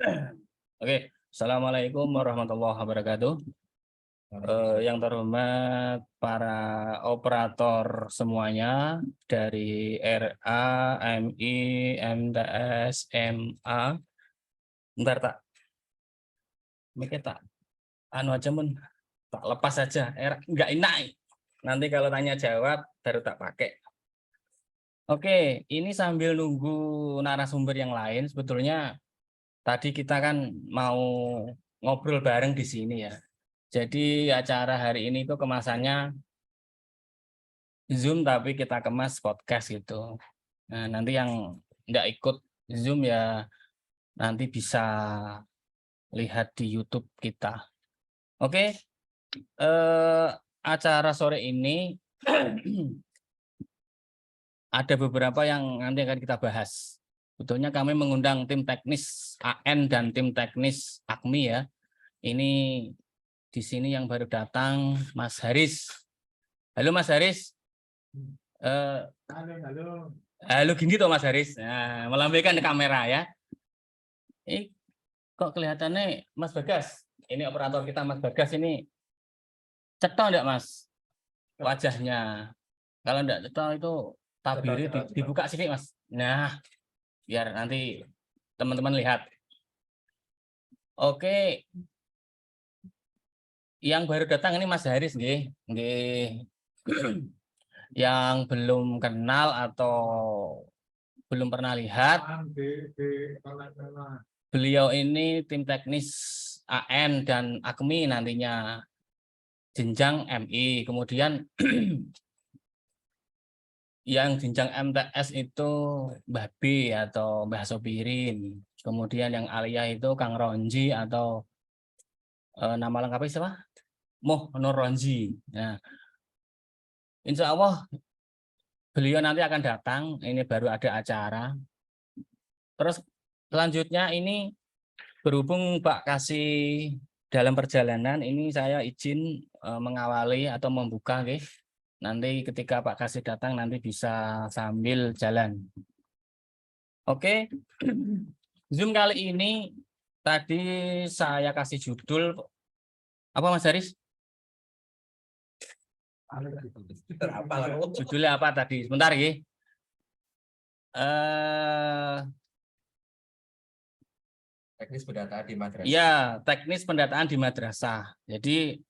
Oke, Assalamualaikum warahmatullahi wabarakatuh. Yang terhormat para operator semuanya dari RA, MI, MTS, MA. Bentar tak, mikir tak, anu aja mun, tak lepas aja. Enggak enak. Nanti kalau tanya jawab baru tak pakai. Oke, ini sambil nunggu narasumber yang lain. Sebetulnya tadi kita kan mau ngobrol bareng di sini ya. Jadi acara hari ini tuh kemasannya Zoom tapi kita kemas podcast gitu. Nah, nanti yang nggak ikut Zoom ya nanti bisa lihat di YouTube kita. Oke, acara sore ini ada beberapa yang nanti akan kita bahas. Sebetulnya kami mengundang tim teknis AN dan tim teknis AKMI ya. Ini di sini yang baru datang Mas Haris. Halo Mas Haris. Halo gini toh Mas Haris. Nah, melambaikan ke kamera ya. Kok kelihatannya Mas Bagas? Ini operator kita Mas Bagas ini cetok enggak Mas wajahnya? Kalau enggak cetok itu tabiri dibuka sedikit Mas. Nah, biar nanti teman-teman lihat. Oke. Yang baru datang ini Mas Haris nggih. Nggih. Yang belum kenal atau belum pernah lihat, beliau ini tim teknis AN dan AKMI nantinya jenjang MI. Kemudian yang jenjang MTS itu Mbah B atau Mbah Sobirin. Kemudian yang Alia itu Kang Ronji atau nama lengkapnya siapa? Moh Nur Ronji. Nah, insya Allah beliau nanti akan datang. Ini baru ada acara. Terus selanjutnya ini berhubung Pak Kasih dalam perjalanan ini saya izin mengawali atau membuka, guys. Nanti ketika Pak Kasih datang nanti bisa sambil jalan. Oke. Zoom kali ini tadi saya kasih judul apa Mas Haris? Judulnya apa tadi? Sebentar ya. Teknis pendataan di madrasah. Ya, teknis pendataan di madrasah. Jadi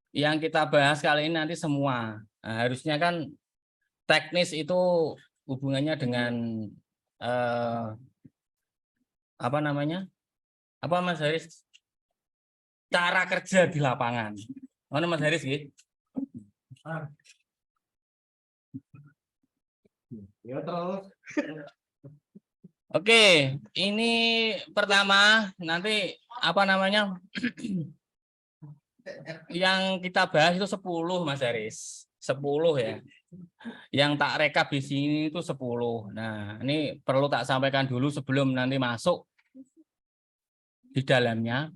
yang kita bahas kali ini nanti semua. Nah, harusnya kan teknis itu hubungannya dengan apa namanya? Apa Mas Haris? Cara kerja di lapangan. Mana Mas Haris gitu? Ya terus. Oke, ini pertama nanti apa namanya? Yang kita bahas itu 10 Mas Haris. 10 ya. Yang tak rekap di sini itu 10. Nah, ini perlu tak sampaikan dulu sebelum nanti masuk di dalamnya.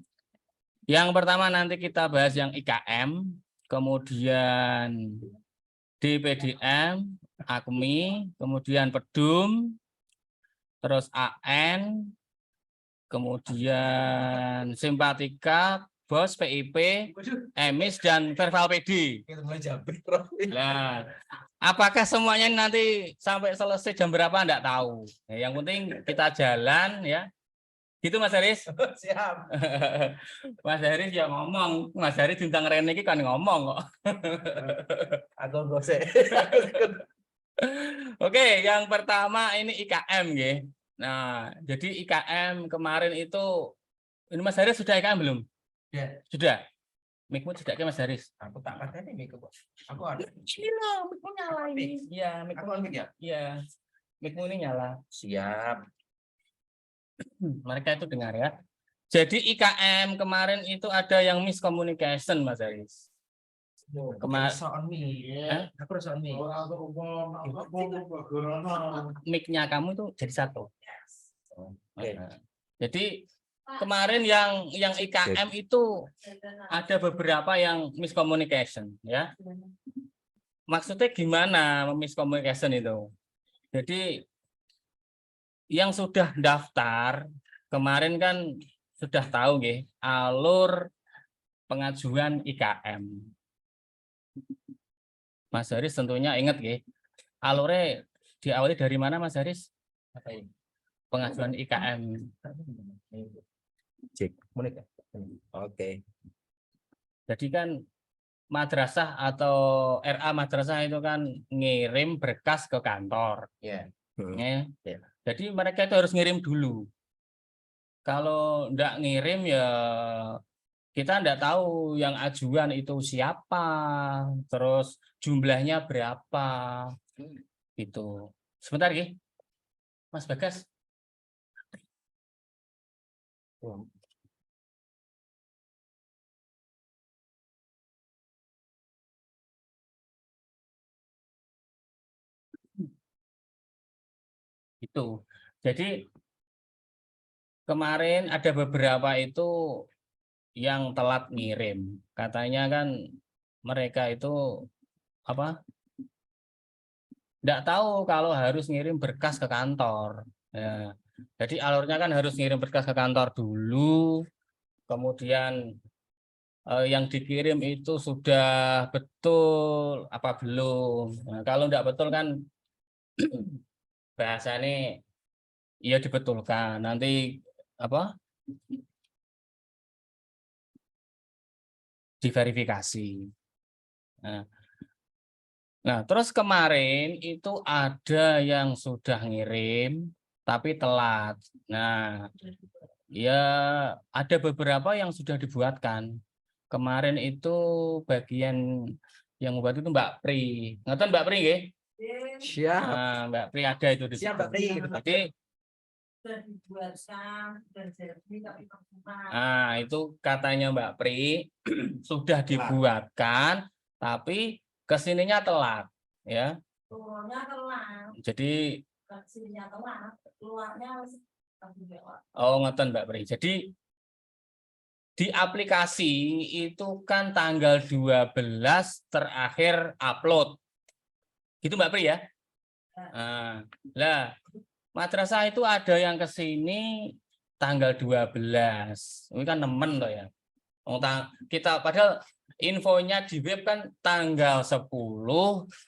Yang pertama nanti kita bahas yang IKM, kemudian DPDM, AKMI, kemudian PEDUM, terus AN, kemudian Simpatika, BOS, PIP, EMIS, dan Verbal PD. Nah, apakah semuanya nanti sampai selesai jam berapa enggak tahu. Nah, yang penting kita jalan ya. Gitu Mas Haris? Siap. Mas Haris ya ngomong. Mas Haris bintang Rene ini kan ngomong kok. Aku gosek. Oke, yang pertama ini IKM ya. Nah, jadi IKM kemarin itu ini Mas Haris sudah IKM belum? Ya. Sudah. Mikmu sudah ke Mas Haris? Aku tak ada nih mikku. Aku ada. Gila, mikmu nyala ini. Iya, mikmu. Aku on ya. Iya. Mikmu ini nyala. Siap. Mereka itu dengar ya. Jadi IKM kemarin itu ada yang miscommunication Mas Haris. Kemarin aku rasa on mic-nya kamu tuh jadi satu. Oke. Jadi kemarin yang IKM itu ada beberapa yang miscommunication ya. Maksudnya gimana miscommunication itu? Jadi yang sudah daftar kemarin kan sudah tahu nggih alur pengajuan IKM. Mas Haris tentunya ingat nggih. Alurnya diawali dari mana Mas Haris? Pengajuan IKM. Cek. Oke. Jadi kan madrasah atau RA madrasah itu kan ngirim berkas ke kantor. Ya. Ya. Jadi mereka itu harus ngirim dulu. Kalau enggak ngirim ya kita enggak tahu yang ajuan itu siapa, terus jumlahnya berapa. Gitu. Sebentar, Ki. Mas Bagas. Itu. Jadi kemarin ada beberapa itu yang telat ngirim. Katanya kan mereka itu apa? Enggak tahu kalau harus ngirim berkas ke kantor. Ya. Jadi alurnya kan harus ngirim berkas ke kantor dulu, kemudian yang dikirim itu sudah betul apa belum. Nah, kalau enggak betul kan bahasanya ya dibetulkan. Nanti apa? Diverifikasi. Nah, terus kemarin itu ada yang sudah ngirim tapi telat. Nah, ya ada beberapa yang sudah dibuatkan. Kemarin itu bagian yang membuat itu Mbak Pri. Ngeten Mbak Pri nggih? Siap. Nah, Mbak Pri ada itu di Siap, situ. Mbak Pri. Jadi nah, itu katanya Mbak Pri sudah dibuatkan tapi kesininya telat ya. Jadi oh ngeten Mbak Pri. Jadi di aplikasi itu kan tanggal 12 terakhir upload. Gitu Mbak Pri ya? Nah, lah madrasah itu ada yang ke sini tanggal 12. Ini kan nemen loh ya. Kita padahal infonya di web kan tanggal 10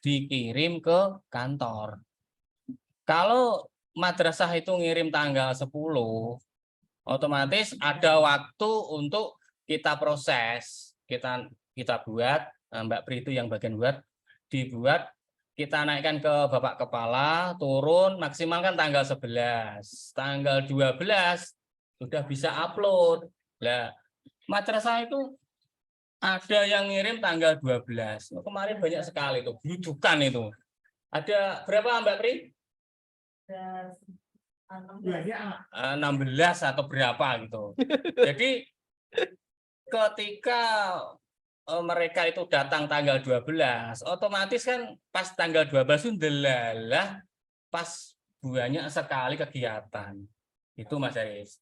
dikirim ke kantor. Kalau madrasah itu ngirim tanggal 10, otomatis ada waktu untuk kita proses. Kita buat, Mbak Pri itu yang bagian buat, dibuat, kita naikkan ke Bapak Kepala, turun, maksimal kan tanggal 11. Tanggal 12 sudah bisa upload. Nah, madrasah itu ada yang ngirim tanggal 12. Kemarin banyak sekali itu, rujukan itu. Ada berapa Mbak Pri? 16 atau berapa gitu. Jadi ketika mereka itu datang tanggal 12, otomatis kan pas tanggal 12 itu delalah pas banyak sekali kegiatan. Itu Mas Aris.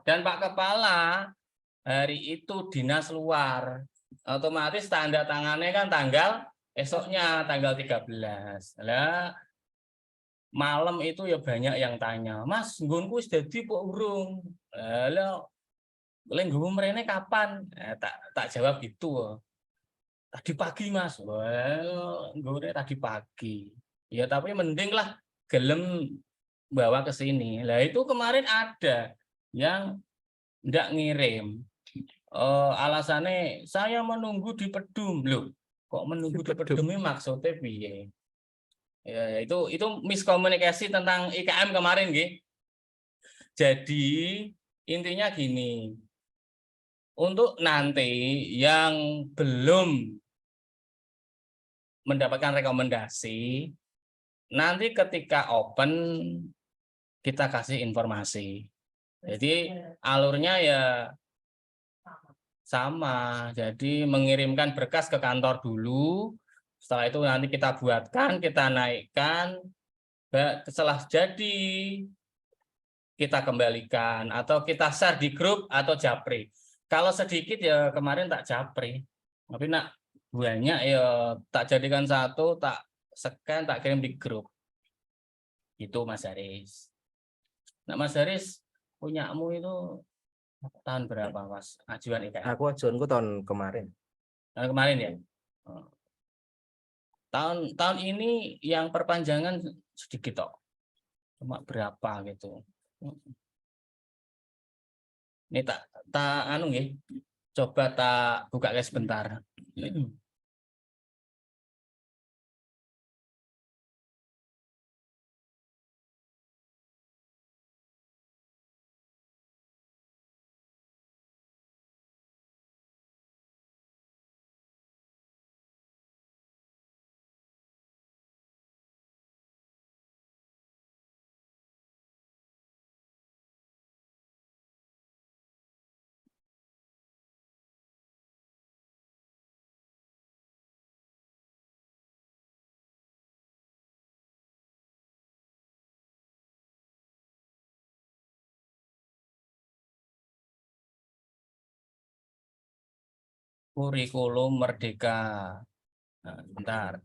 Dan Pak Kepala hari itu dinas luar, otomatis tanda tangannya kan tanggal esoknya tanggal 13. Lah malam itu ya banyak yang tanya, Mas, nggonku wis dadi kok urung. Lah lek nggonmu mrene kapan? Tak jawab gitu. Tadi pagi, Mas. Wah, nggone tadi pagi. Ya tapi mending lah gelem bawa ke sini. Lah itu kemarin ada yang ndak ngirim. Alasannya saya menunggu di Pedum. Loh, kok menunggu di Pedum ini maksudnya piye? Ya, itu miskomunikasi tentang IKM kemarin, nggih. Jadi intinya gini, untuk nanti yang belum mendapatkan rekomendasi, nanti ketika open kita kasih informasi. Jadi alurnya ya sama, jadi mengirimkan berkas ke kantor dulu, setelah itu nanti kita buatkan, kita naikkan, setelah jadi kita kembalikan, atau kita share di grup atau japri. Kalau sedikit ya kemarin tak japri, tapi nak banyak ya tak jadikan satu, tak scan, tak kirim di grup. Itu Mas Haris. Nah Mas Haris, punyamu itu tahun berapa Mas ajuan IKM? Aku ajuanku tahun kemarin. Tahun kemarin ya. Oh. Tahun ini yang perpanjangan sedikit kok. Cuma berapa gitu. Ini tak anu nggih. Coba tak buka sebentar. Kurikulum Merdeka. Nah, bentar.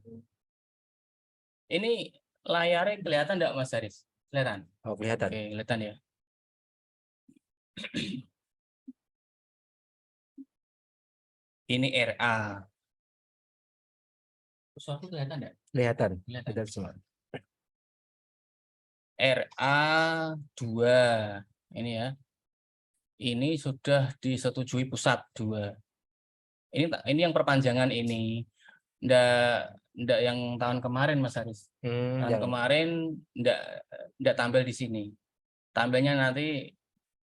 Ini layarnya kelihatan enggak Mas Haris? Kelihatan? Oh, kelihatan. Oke, kelihatan ya. Ini RA. Sesuatu kelihatan enggak? Kelihatan. Kelihatan. Kelihatan semua. RA 2. Ini ya. Ini sudah disetujui pusat 2. Ini yang perpanjangan ini. Ndak yang tahun kemarin Mas Haris. Tahun kemarin ndak tampil di sini. Tampilnya nanti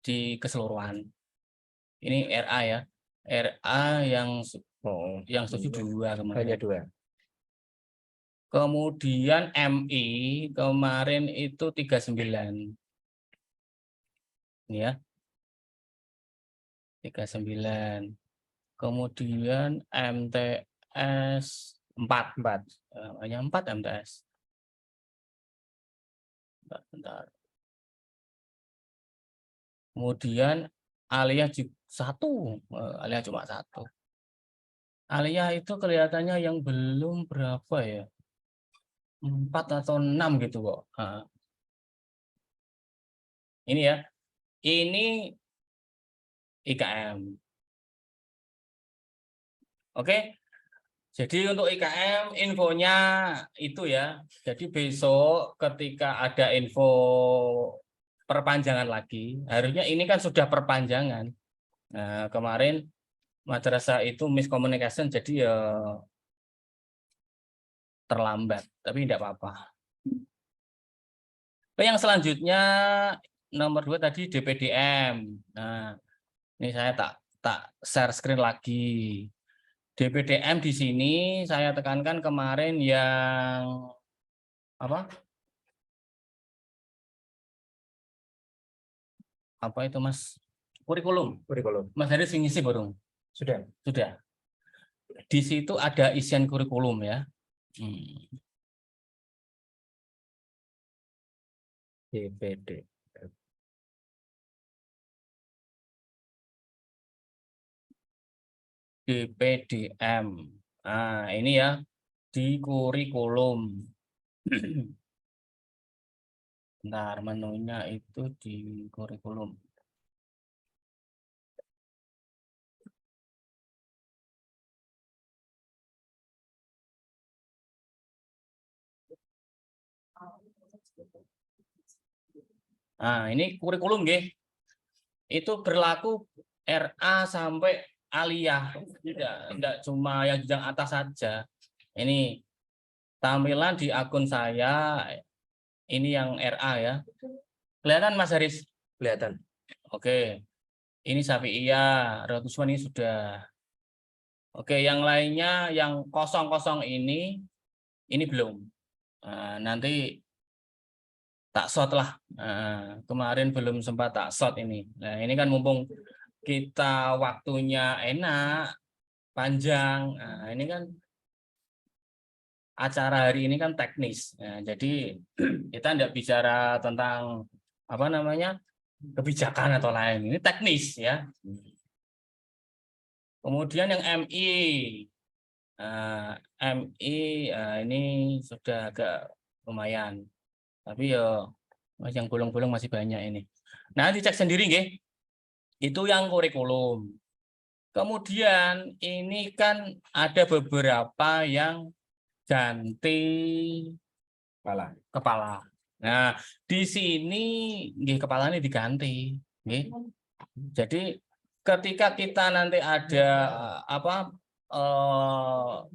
di keseluruhan. Ini RA ya. RA yang setuju 2 kemarin. Hanya 2. Kemudian MI kemarin itu 39. Ini ya. 39. Kemudian MTS 4. Hanya 4 MTS. Bentar. Kemudian Aliyah 1. Aliyah cuma 1. Aliyah itu kelihatannya yang belum berapa ya? 4 atau 6 gitu kok. Nah. Ini ya. Ini IKM. Oke. Jadi untuk IKM infonya itu ya. Jadi besok ketika ada info perpanjangan lagi, harusnya ini kan sudah perpanjangan. Nah, kemarin madrasah itu miscommunication jadi ya terlambat, tapi tidak apa-apa. Yang selanjutnya nomor 2 tadi DPDM. Nah, ini saya tak share screen lagi. DPDM di sini saya tekankan kemarin yang apa? Apa itu Mas? Kurikulum. Mas Haris ngisi burung? Sudah. Di situ ada isian kurikulum ya. DPDM. Nah, ini ya di kurikulum. Bentar, menunya itu di kurikulum. Nah, ini kurikulum nggih. Itu berlaku RA sampai Aliyah. Tidak cuma yang jenjang atas saja. Ini tampilan di akun saya. Ini yang RA ya. Kelihatan Mas Haris? Kelihatan. Oke. Ini Syafi'iyah, Ratusan ini sudah. Oke, yang lainnya yang kosong-kosong ini belum. Nah, nanti tak shot lah. Nah, kemarin belum sempat tak shot ini. Nah, ini kan mumpung kita waktunya enak, panjang. Nah, ini kan acara hari ini kan teknis. Nah, jadi kita tidak bicara tentang apa namanya kebijakan atau lain. Ini teknis ya. Kemudian yang MI. MI ini sudah agak lumayan. Tapi ya Yang bolong-bolong masih banyak ini. Nah, dicek sendiri nggih. Itu yang kurikulum. Kemudian ini kan ada beberapa yang ganti kepala. Nah, di sini nggih kepalanya diganti, nggih. Jadi ketika kita nanti ada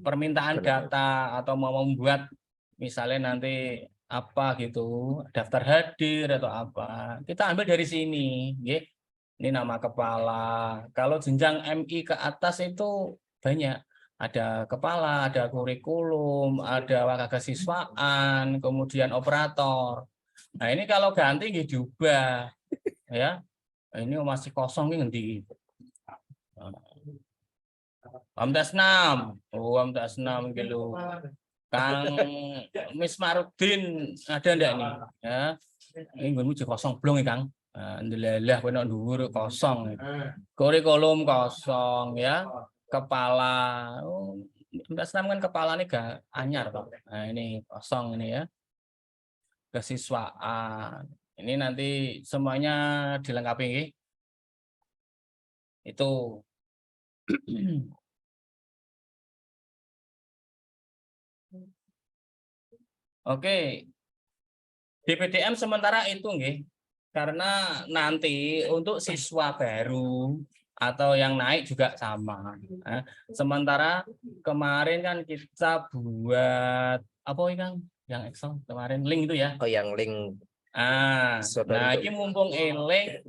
permintaan data atau mau membuat misalnya nanti apa gitu, daftar hadir atau apa, kita ambil dari sini, nggih. Ini nama kepala. Kalau jenjang MI ke atas itu banyak. Ada kepala, ada kurikulum, ada wakakasiswaan, kemudian operator. Nah, ini kalau ganti nggih diubah ya. Ini masih kosong ini ngendi. Amdas 6. Oh, amdas 6 kilo. Kang Miss Marudin ada enggak nih? Ya. Ini nggonmu kosong blong ya, Kang. Alhamdulillah kowe nek dhuwur kosong. Kurikulum kosong ya. Kepala. Oh, amdas 6 kan kepalanya gak anyar toh. Nah, ini kosong ini ya. Kesiswaan. Ini nanti semuanya dilengkapi nggih. Itu Oke, DPDM sementara itu nggih, karena nanti untuk siswa baru atau yang naik juga sama. Sementara kemarin kan kita buat apa ini Kang? Yang Excel kemarin link itu ya. Oh, yang link. Nah ini mumpung link,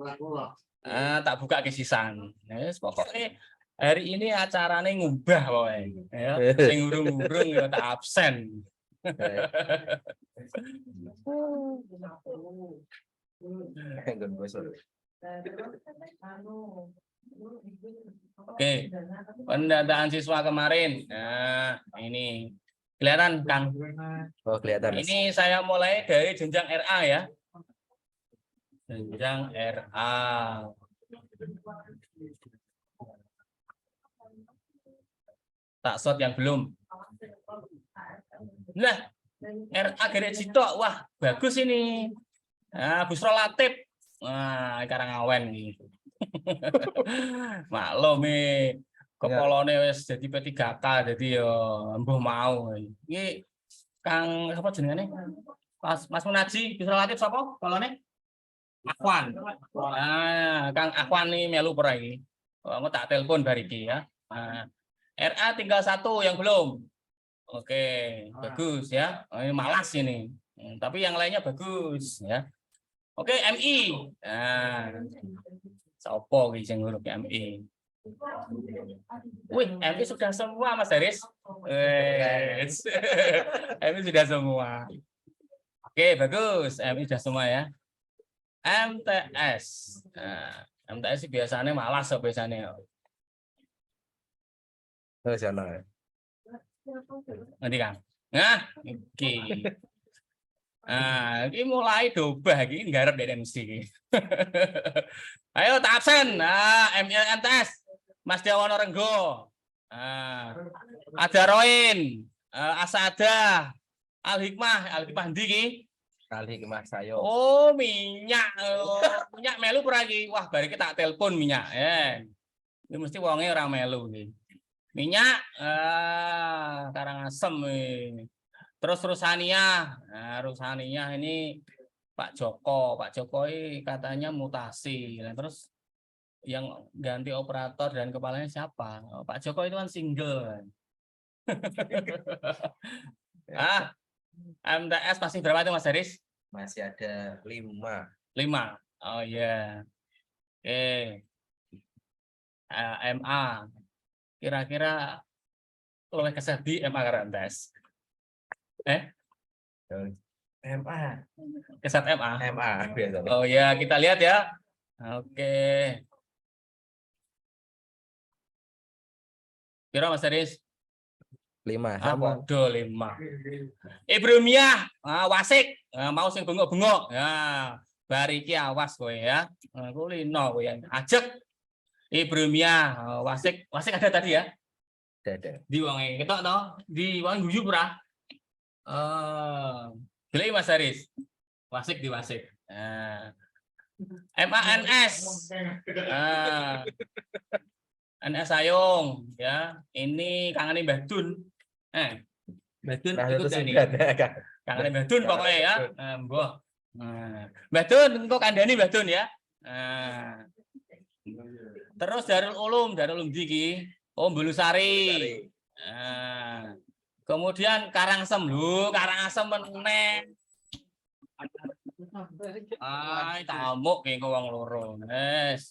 tak buka kesisan. Nah, pokoknya hari ini acaranya ngubah pokoknya. Ya, sing urung-urung ya tak absen. Oke, pendataan siswa kemarin. Nah, ini kelihatan Kang. Oh, kelihatan. Ini saya mulai dari jenjang RA ya. Jenjang RA. Tak shot yang belum. Nah, RA Gerek Citok, wah bagus ini. Nah, Busro Latif, nah Karangawen nih. Maklum kepolone wis jadi P3K, jadi yo mbuh mau. Iki Kang apa jenengane? Mas Munaji, Busro Latif sapa polone? Akhwan. Nah, Kang Akhwan nih melu ora iki. Mau tak telepon bariki ya. Nah, RA tinggal 1 yang belum. Oke, bagus ya. Oh, ini malas ini. Tapi yang lainnya bagus ya. Oke, MI. Nah, sopo iki sing huruf MI. Wih, MI sudah semua Mas Haris. MI sudah semua. Oke, bagus. MI sudah semua ya. MTS. Nah, MTS biasanya malas so biasanya. Oh, sana. Nanti Kang. Nah, iki. Nah, ini mulai dobah iki nggarap dari MC. Ayo tak absen. Nah, MTS. Mas Dewono Renggo. Nah, ada Roin, Asada, Al Hikmah ndi iki? Al Hikmah sayo. Oh, minyak. Minyak melu ora iki? Wah, bariki tak telepon minyak. Ini mesti wonge ora melu iki. Minyak Karangasem terus Rusania. Nah, Rusania ini Pak Joko ini katanya mutasi. Nah, terus yang ganti operator dan kepalanya siapa? Pak Joko itu kan single. MTS masih berapa itu Mas Haris? Masih ada 5. 5. Oh iya. Oke. MA. Kira-kira oleh kesedih MA karena MTS. MA. Kesat MA. MA biasanya. Oh ya, kita lihat ya. Oke. Kira Mas Haris? 5 sama. 5. Ibrahimiyah, Wasik, mau sing bengok-bengok. Ya, bariki awas kowe ya. Kulino kowe yang ajek. Ibrahimiyah, Wasik ada tadi ya? Ada. Di wonge ketok to? Di wong guyub ora? Gile Mas Haris. Wasik di Wasik. Nah, MANS. Nah, NS Sayung ya. Ini kangen Mbah Dun. Mbah Dun Nah, ikut itu gak nih? sudah ada. Kangen Mbah Dun pokoknya ya. Mbah. Mbah Dun engko kandhani Mbah Dun ya. Nah. Terus Darul Ulum ndi iki? Oh, Bulusari. Nah. Kemudian Karangsem. Karangasem meneh. Tamuk kayak wong loro.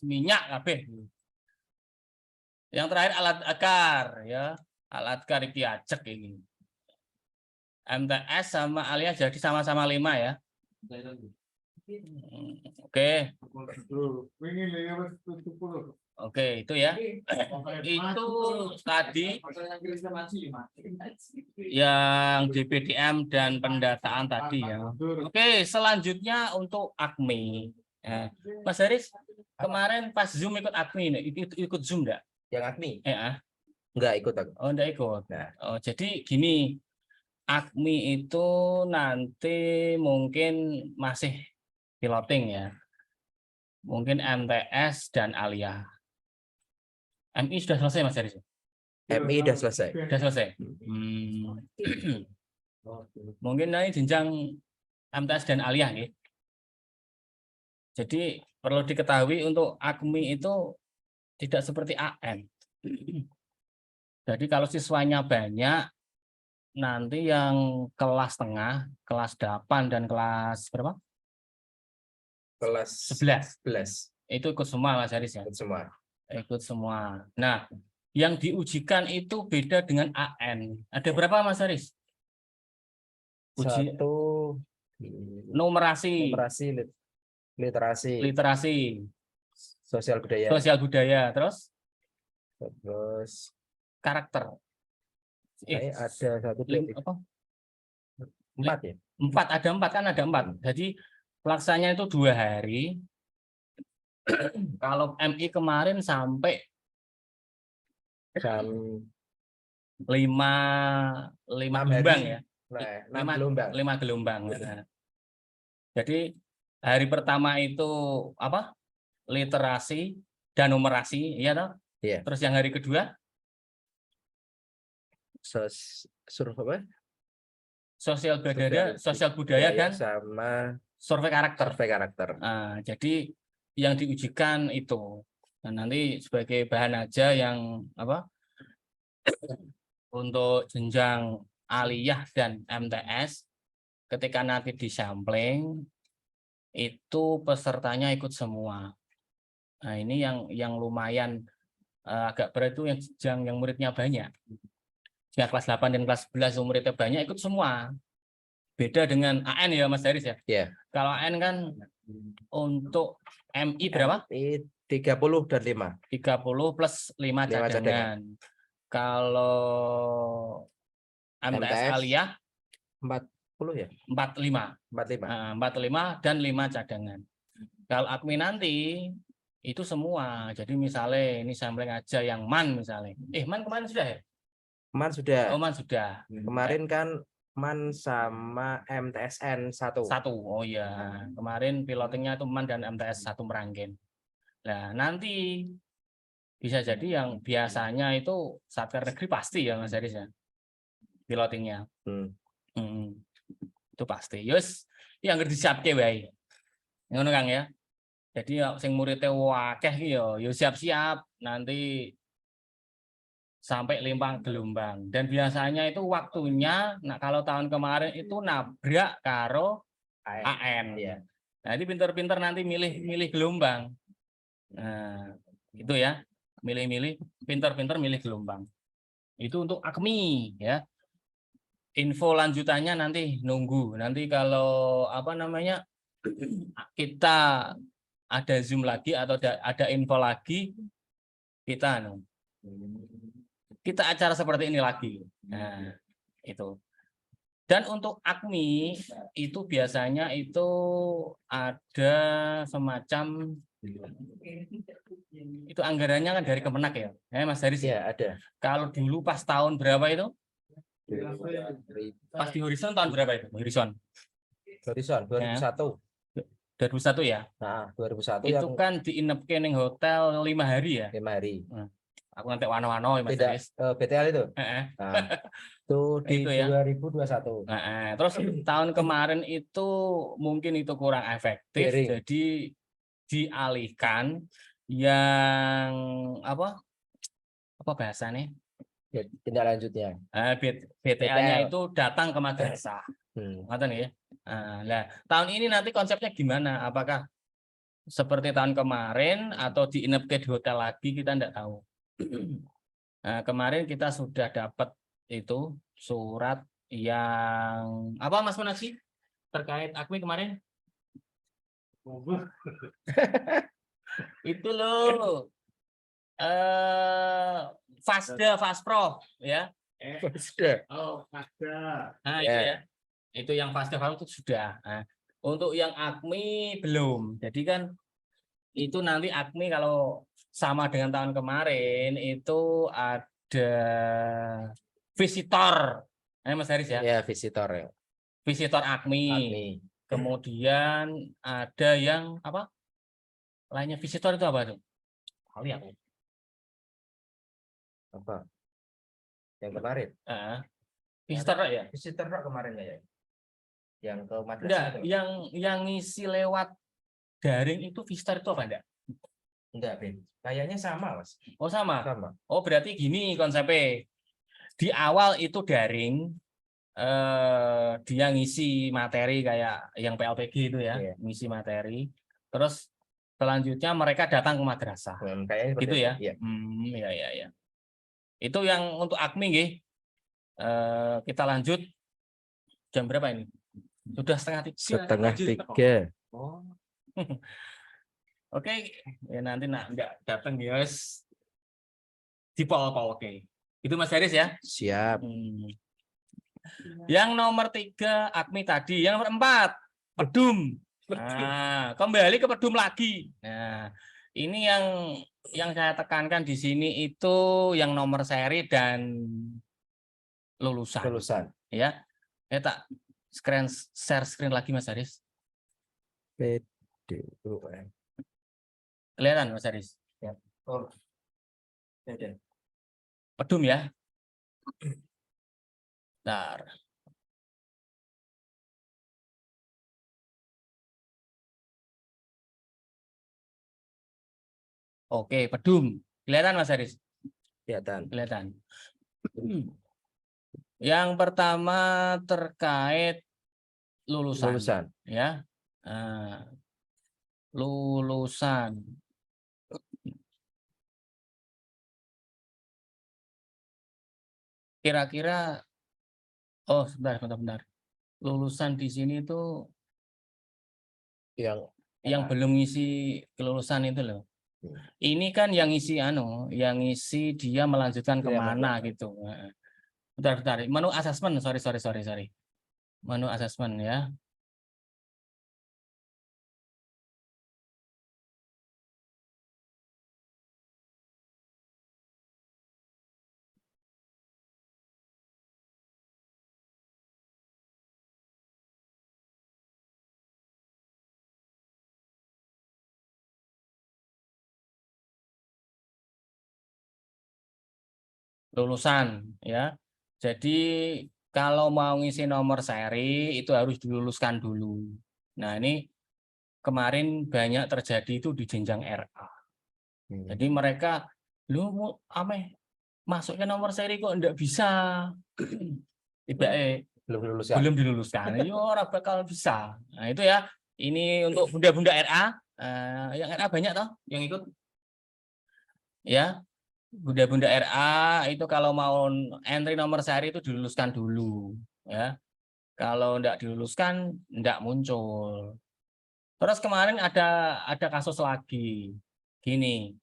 Minyak kabeh. Yang terakhir alat akar ya. Alat akar iki ajek ini. MTS sama Alia jadi sama-sama 5 ya. Oke. Oke, itu ya. Itu tadi yang DPDM dan pendataan tadi ya. Oke, selanjutnya untuk AKMI. Ya. Mas Haris, kemarin pas Zoom ikut AKMI, ikut Zoom enggak? Yang AKMI? Enggak ikut aku. Oh, enggak ikut. Nah. Oh, jadi gini, AKMI itu nanti mungkin masih piloting ya. Mungkin MTS dan Alia. MI sudah selesai Mas Haris? MI sudah selesai. Sudah selesai. Mungkin nanti jenjang MTS dan Alia nih. Jadi perlu diketahui untuk AKMI itu tidak seperti AM. Jadi kalau siswanya banyak, nanti yang kelas tengah, kelas 8 dan kelas berapa? Kelas 11. Itu ikut semua Mas Haris ya? Ikut semua. Ikut semua. Nah, yang diujikan itu beda dengan AN. Ada berapa Mas Haris? Satu numerasi, literasi, sosial budaya, terus karakter. Ada satu apa? 4 ya? 4, ada 4 kan ada 4. Jadi pelaksanya itu 2 hari. Kalau MI kemarin sampai jam 5 gelombang ya. 5 gelombang. Nah. Jadi hari pertama itu apa? Literasi dan numerasi, iya toh? Iya. Terus yang hari kedua sosial budaya dan sama survei karakter. Nah, jadi yang diujikan itu. Nah, nanti sebagai bahan aja yang apa? Untuk jenjang aliyah dan MTS, ketika nanti disampling itu pesertanya ikut semua. Nah, ini yang lumayan agak berat itu yang jenjang yang muridnya banyak. Jika kelas 8 dan kelas 11 muridnya banyak ikut semua. Beda dengan AN ya Mas Haris ya. Yeah. Kalau AN kan untuk MI berapa? MI 30 dan 5. 30 plus 5 cadangan. Kalau MTS Aliyah 40 ya? 45 dan 5 cadangan. Kalau AKMI nanti itu semua. Jadi misalnya ini sampling aja yang MAN misalnya. MAN kemarin sudah ya? MAN sudah. Oh, MAN sudah. Kemarin kan MAN sama MTSN 1. Oh iya. Kemarin pilotingnya itu MAN dan MTS 1 Meranggen. Nah, nanti bisa jadi yang biasanya itu Satker Negeri pasti ya Mas Haris ya. Pilotingnya. Itu pasti. Yus, yang ngerti siapke wae. Ngono Kang ya. Jadi ya sing muridnya wakeh iki ya siap-siap nanti sampai 5 gelombang. Dan biasanya itu waktunya kalau tahun kemarin itu nabrak karo AN. Ya. Nah, jadi pinter-pinter nanti milih gelombang. Nah, itu ya. Milih-milih, pinter-pinter milih gelombang. Itu untuk AKMI ya. Info lanjutannya nanti nunggu. Nanti kalau apa namanya kita ada Zoom lagi atau ada info lagi, kita acara seperti ini lagi. Nah, itu. Dan untuk AKMI itu biasanya itu ada semacam itu anggarannya kan dari Kemenak ya, Mas Haris? Ya, ada. Kalau dulu pas tahun berapa itu? Pas di Horizon tahun berapa itu? Horizon 2001. 2001 ya. Nah, 2001 Itu yang kan diinepke ning hotel 5 hari ya. 5 hari. Aku nanti wano-wano ya Mas Beda Aris. BTL itu. Heeh. Nah, itu di Itu ya. 2021. Terus tahun kemarin itu mungkin itu kurang efektif, Daring. jadi dialihkan yang apa bahasanya? Ya, tindak lanjutnya. BTL-nya itu datang ke madrasah. Ngoten ya. Nah, tahun ini nanti konsepnya gimana? Apakah seperti tahun kemarin atau diinepke di hotel lagi, kita tidak tahu. Nah, kemarin kita sudah dapat itu surat yang apa Mas Munasi terkait AKMI kemarin? Itu loh. Faspro ya. Oh, Fasda. Nah, itu ya. Itu yang Fasda itu sudah. Nah, untuk yang AKMI belum. Jadi kan itu nanti AKMI kalau sama dengan tahun kemarin itu ada visitor. Mas Haris ya. Ya, visitor ya. Visitor AKMI. Kemudian ada yang apa? Lainnya visitor itu apa tuh? Kali aku. Apa? Yang kemarin? Visitor ya? Visitor kemarin ya. Yang ke madrasah Enggak, itu. yang ngisi lewat daring itu visitor itu apa enggak? Enggak, Ben. Kayaknya sama, Mas. Oh, sama. Sama. Oh, berarti gini konsepnya. Di awal itu daring, dia ngisi materi kayak yang PLPG itu ya, ngisi materi. Terus selanjutnya mereka datang ke madrasah. Kayaknya gitu ya. Iya. Ya. Itu yang untuk AKMI nggih. Kita lanjut jam berapa ini? Sudah setengah 3. Oh. Oke, ya nanti enggak datang ya di pol-pol. Oke. Itu Mas Haris ya? Siap. Yang nomor 3 AKMI tadi, yang nomor 4 Pedum. Nah, kembali ke Pedum lagi. Nah, ini yang saya tekankan di sini itu yang nomor seri dan lulusan. Ya. Ya tak share screen lagi Mas Haris. Kelihatan Mas Haris? Ya. Pedum ya. Bentar. Oke, Pedum. Kelihatan Mas Haris? Kelihatan. Yang pertama terkait lulusan. Ya. Lulusan. Kira-kira bentar. Lulusan di sini tuh yang belum ngisi kelulusan itu loh. Ini kan yang ngisi dia melanjutkan kemana gitu. Bentar. Menu asesmen, sorry. Menu asesmen ya. Lulusan ya. Jadi kalau mau ngisi nomor seri itu harus diluluskan dulu. Nah, ini kemarin banyak terjadi itu di jenjang RA. Jadi mereka lu masuknya nomor seri kok enggak bisa. Belum diluluskan. Yo ora bakal bisa. Nah, itu ya. Ini untuk bunda-bunda RA. Yang RA banyak toh yang ikut. Ya. Bunda-bunda RA itu kalau mau entry nomor seri itu diluluskan dulu, ya. Kalau enggak diluluskan, enggak muncul. Terus kemarin ada kasus lagi, gini,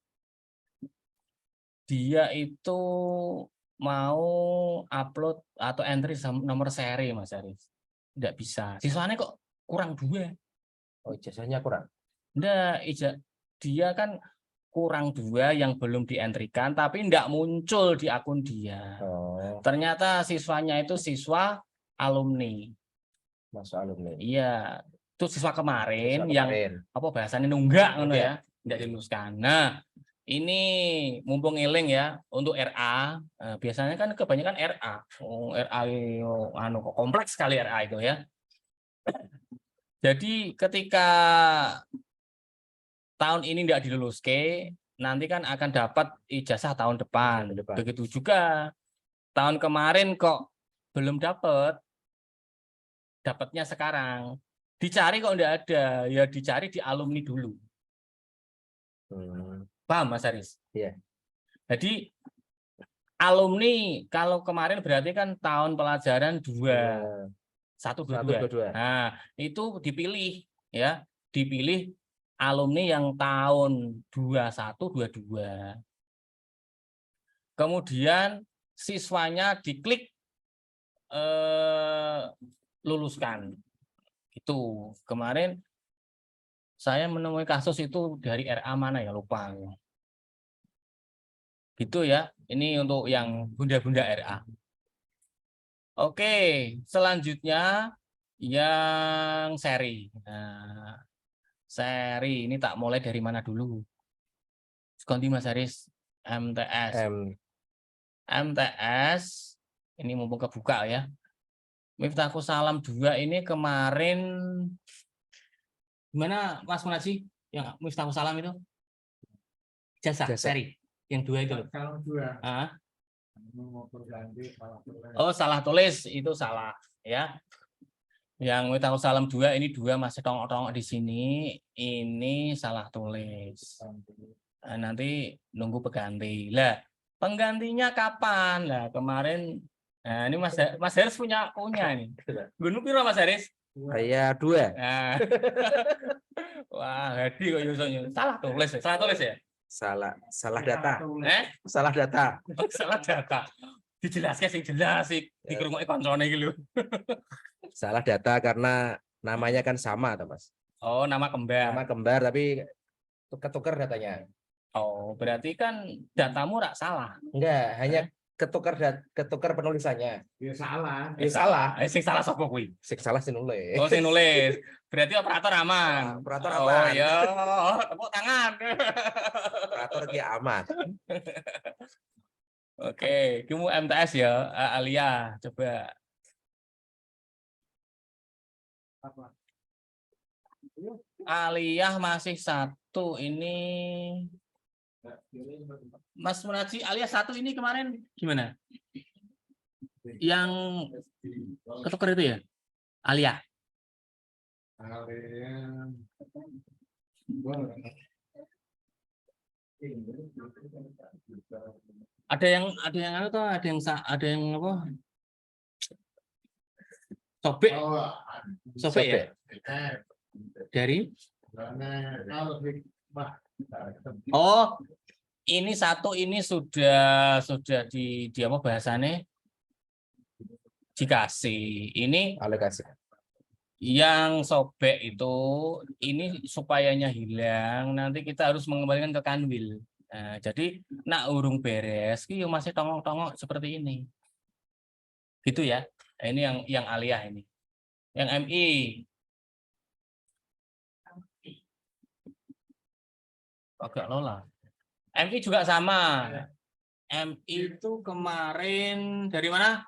dia itu mau upload atau entry nomor seri, Mas Aris, enggak bisa. Siswanya kok kurang 2. Oh, ijazahnya kurang? Enggak, dia kan kurang 2 yang belum dientrikan tapi enggak muncul di akun dia. Ternyata siswanya itu siswa alumni. Masuk alumni. Iya. Itu siswa kemarin Siswa yang kemarin. apa bahasanya nunggak ngono Nunggak. ya, tidak diluluskan. Nah, ini mumpung eling ya untuk RA, biasanya kan kebanyakan RA. Oh, RA anu kok kompleks sekali RA itu ya. Jadi ketika tahun ini tidak diluluske, nanti kan akan dapat ijazah tahun depan. Begitu juga tahun kemarin kok belum dapat, dapatnya sekarang. Dicari kok enggak ada, ya dicari di alumni dulu. Paham Mas Haris? Iya. Jadi alumni kalau kemarin berarti kan tahun pelajaran 2, 1, 2, 2. Nah, itu dipilih ya, dipilih alumni yang tahun 21, 22. Kemudian siswanya diklik luluskan. Itu kemarin saya menemui kasus itu dari RA mana ya, lupa. Gitu ya. Ini untuk yang bunda-bunda RA. Oke, selanjutnya yang seri. Nah, seri ini tak mulai dari mana dulu? Ganti Mas Haris. MTS. MTS ini mumpung kebuka ya. Miftahul Salam 2 ini kemarin gimana Mas Munaji yang Miftahul Salam itu? Jasa seri yang 2 itu loh. Oh, salah tulis itu salah ya. Yang Miftahul Salam 2 ini 2 masih tongok-tongok di sini, ini salah tulis. Nah, nanti nunggu pengganti. Lah, penggantinya kapan? Lah, kemarin nah ini Mas Haris punya ini. Gunung piro Mas Haris? Saya 2. Nah. Wah, Hadi kok yusonya. Salah tulis ya? Salah data. Salah data. Oh, salah data. Dijelaskan sing jelas sih dikrungoki koncone iki lho. Salah data karena namanya kan sama, Mas. Oh, nama kembar. Nama kembar tapi ketukar datanya. Oh, berarti kan datamu rak salah. Enggak, hanya ketukar penulisannya. Ya salah. Ya salah. Sing salah sapa kuwi? Sing salah sing nulis. Oh, sing nulis. Berarti operator aman. Operator Oh, aman. ya, tepuk tangan. Operator ki aman. Oke, kamu MTS ya, Alia, coba. Aliyah masih 1 ini. Mas Munaji, Aliyah 1 ini kemarin gimana? Yang ketukar itu ya? Aliyah. Ada yang atau ada yang apa? Sobek ya? Dari? Oh, ini 1 ini sudah di apa bahasanya? Dikasih. Ini alokasi. Yang sobek itu ini supayanya hilang, nanti kita harus mengembalikan ke kanwil. Nah, jadi nak urung beres, ki masih tongok-tongok seperti ini. Gitu ya. Nah, ini yang Aliyah ini. Yang MI. Agak lola. MI juga sama. MI itu kemarin dari mana?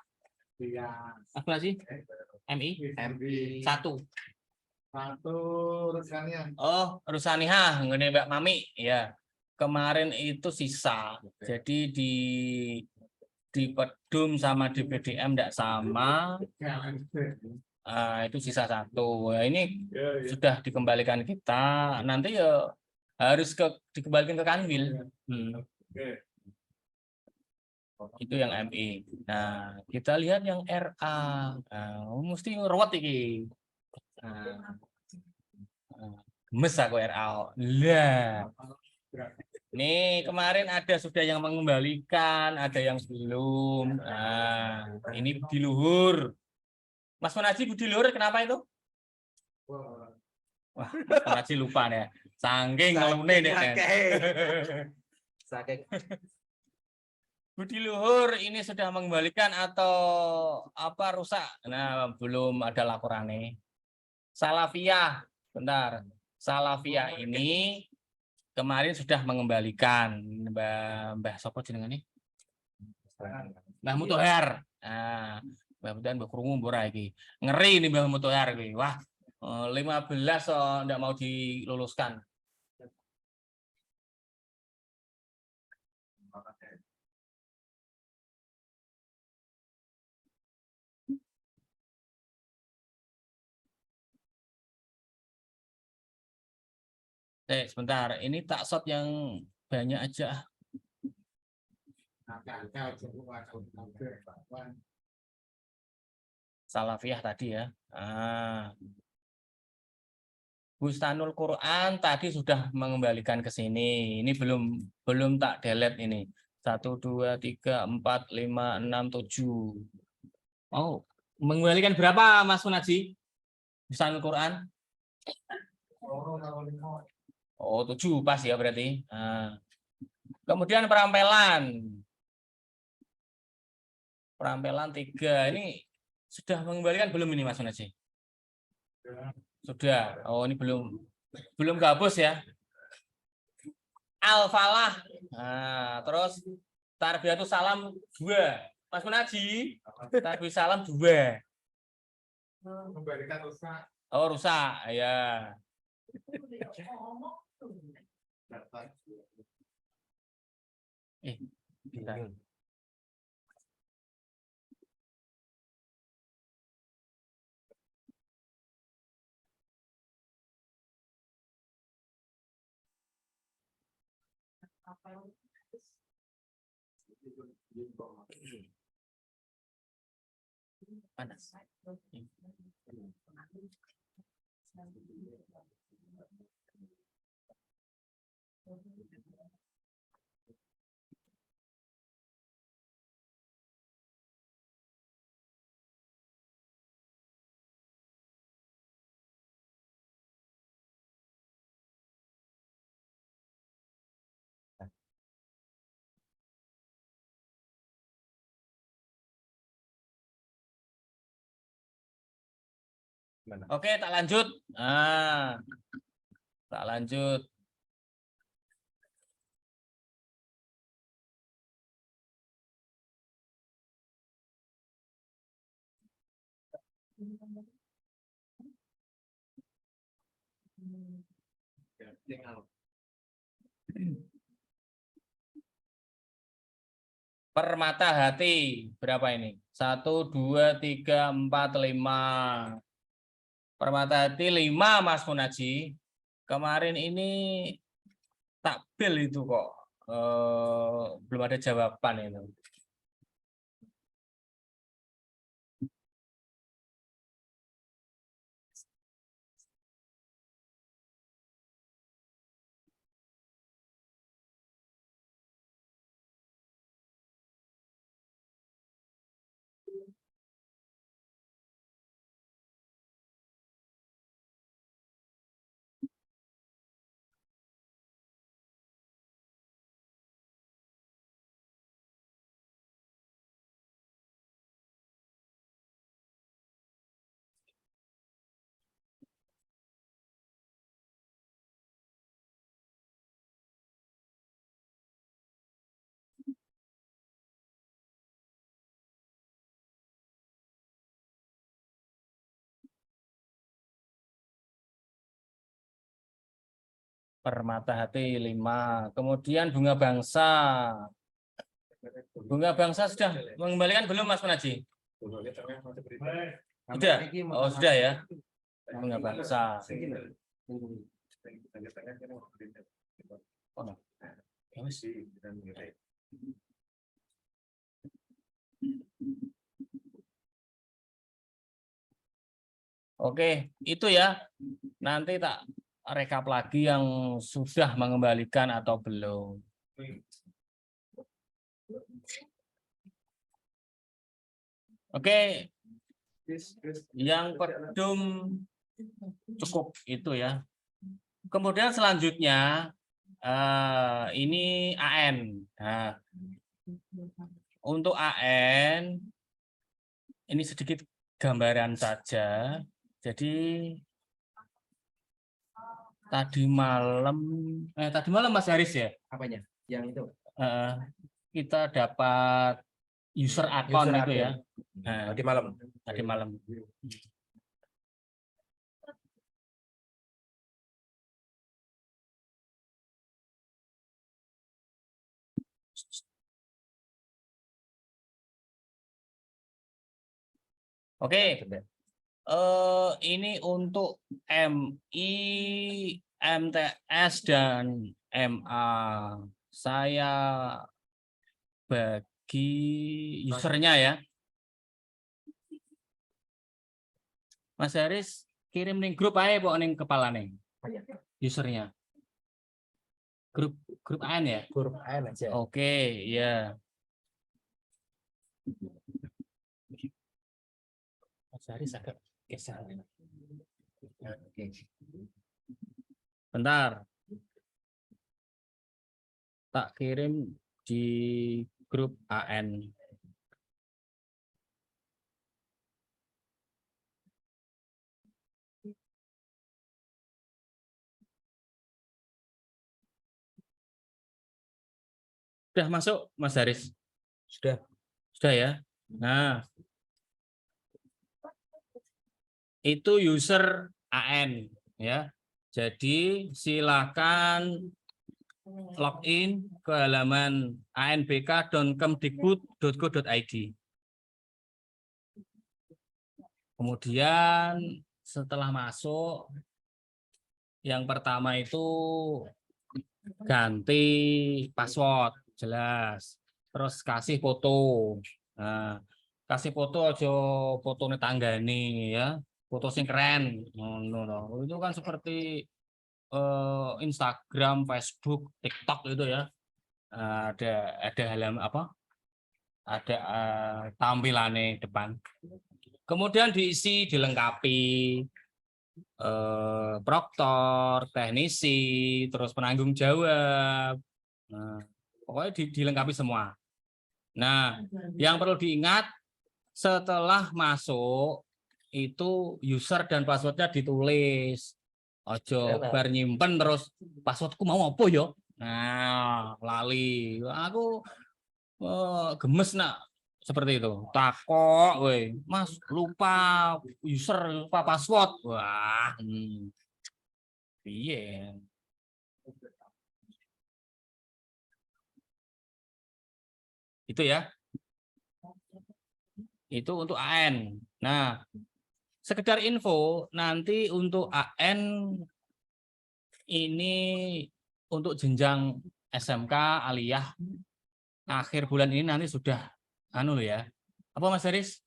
Apa sih? MI? 1. Rusania. Oh, Rusanihah, ngene Mbak Mami, ya. Kemarin itu sisa. Jadi di Pedum sama di PDM enggak sama. Itu sisa 1. Nah, ini sudah dikembalikan kita. Nanti ya harus dikembalikan ke kanwil. Itu yang MI. Nah, kita lihat yang RA. Mesti ruwet iki. Gemes aku RA. Lah. Nih, kemarin sudah yang mengembalikan, ada yang belum. Nah, ini budi luhur. Mas Munaji budi luhur kenapa itu? Wah, Mas Munaji lupa nih. Saking ngelune nih. Saking budi luhur ini sudah mengembalikan atau apa rusak? Nah, belum ada laporannya. Salafiyah, bentar. Salafiyah ini kemarin sudah mengembalikan Mbah Sopo jenengane? Mbah Mutohar. Nah, Mbah Mutohar mbah krungu mbora iki. Ngeri ini Mbah Mutohar iki. Wah, 15 enggak mau diluluskan. Sebentar, ini taksot yang banyak aja. Salafiyah tadi ya. Bustanul Quran tadi sudah mengembalikan ke sini. Ini belum tak delete ini. 1, 2, 3, 4, 5, 6, 7. Oh, mengembalikan berapa Mas Munaji? Bustanul Quran? Oh, 7 pas ya berarti. Kemudian perampelan. Perampelan 3. Ini sudah mengembalikan belum ini Mas Munaji? Sudah. Oh, ini belum gabus ya. Al-Falah. Nah, terus Tarbiyatus Salam 2. Mas Munaji, Tarbiyatus Salam 2. Memberikan rusak. Oh, rusak. Ya. Bentar. Panas. Oke, tak lanjut. Tak lanjut. Permata hati berapa ini? 1, 2, 3, 4, 5. Permata hati 5 Mas Munaji. Kemarin ini takbil itu kok belum ada jawaban itu. Permata hati 5. Kemudian bunga bangsa. Bunga bangsa sudah mengembalikan belum Mas Munaji? Sudah? Oh, sudah ya. Bunga bangsa. Oh, oke, itu ya. Nanti tak rekap lagi yang sudah mengembalikan atau belum. Oke, yang pedum cukup itu ya. Kemudian selanjutnya ini AN. Nah, untuk AN ini sedikit gambaran saja. Jadi tadi malam Mas Haris ya, Apanya? Yang itu. eh, kita dapat user account User itu ya. account. Tadi malam. Tadi malam. Oke. Ini untuk MI, MTS dan MA. Saya bagi usernya ya. Mas Haris kirim nih grup aja pok ning kepala nih. Usernya. Grup AN ya? Grup AN aja. Oke, ya. Mas Haris agak geser. Oke. Bentar. Tak kirim di grup AN. Sudah masuk, Mas Haris? Sudah. Sudah ya. Nah, itu user AN ya. Jadi silakan login ke halaman anbk.kemdikbud.go.id. Kemudian setelah masuk, yang pertama itu ganti password, jelas. Terus kasih foto. Nah, kasih foto aja fotone tanggane ya. Foto sing keren. Itu kan seperti Instagram, Facebook, TikTok itu ya. Ada halaman apa? Ada tampilannya depan. Kemudian diisi, dilengkapi proktor, teknisi, terus penanggung jawab. Nah, pokoknya dilengkapi semua. Nah, yang perlu diingat setelah masuk itu user dan passwordnya ditulis. Ojo bar nyimpen terus passwordku mau apa yo? Nah, lali. Aku gemes nak seperti itu. Takok, weh, Mas lupa user, lupa password. Wah, piye. Itu ya. Itu untuk AN. Nah, sekedar info, nanti untuk AN ini untuk jenjang SMK aliyah akhir bulan ini nanti sudah ya. Apa Mas Haris?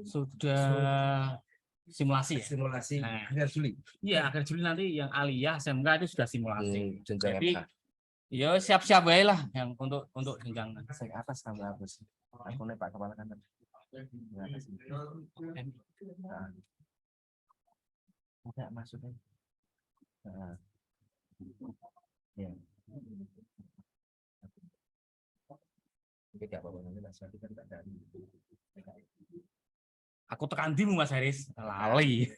Sudah simulasi ya? Simulasi Nah, akhir Juli. Iya, akhir Juli nanti yang aliyah SMK itu sudah simulasi. Jenjang Jadi ya siap-siap aja lah yang untuk jenjang saya atas tambah habis. Aku nih Pak Kepala Kantor. Enggak maksudnya. Ya. Tidak apa-apa nanti Mas Hadi kan tak ada. Aku tekan dimu Mas Haris, lali.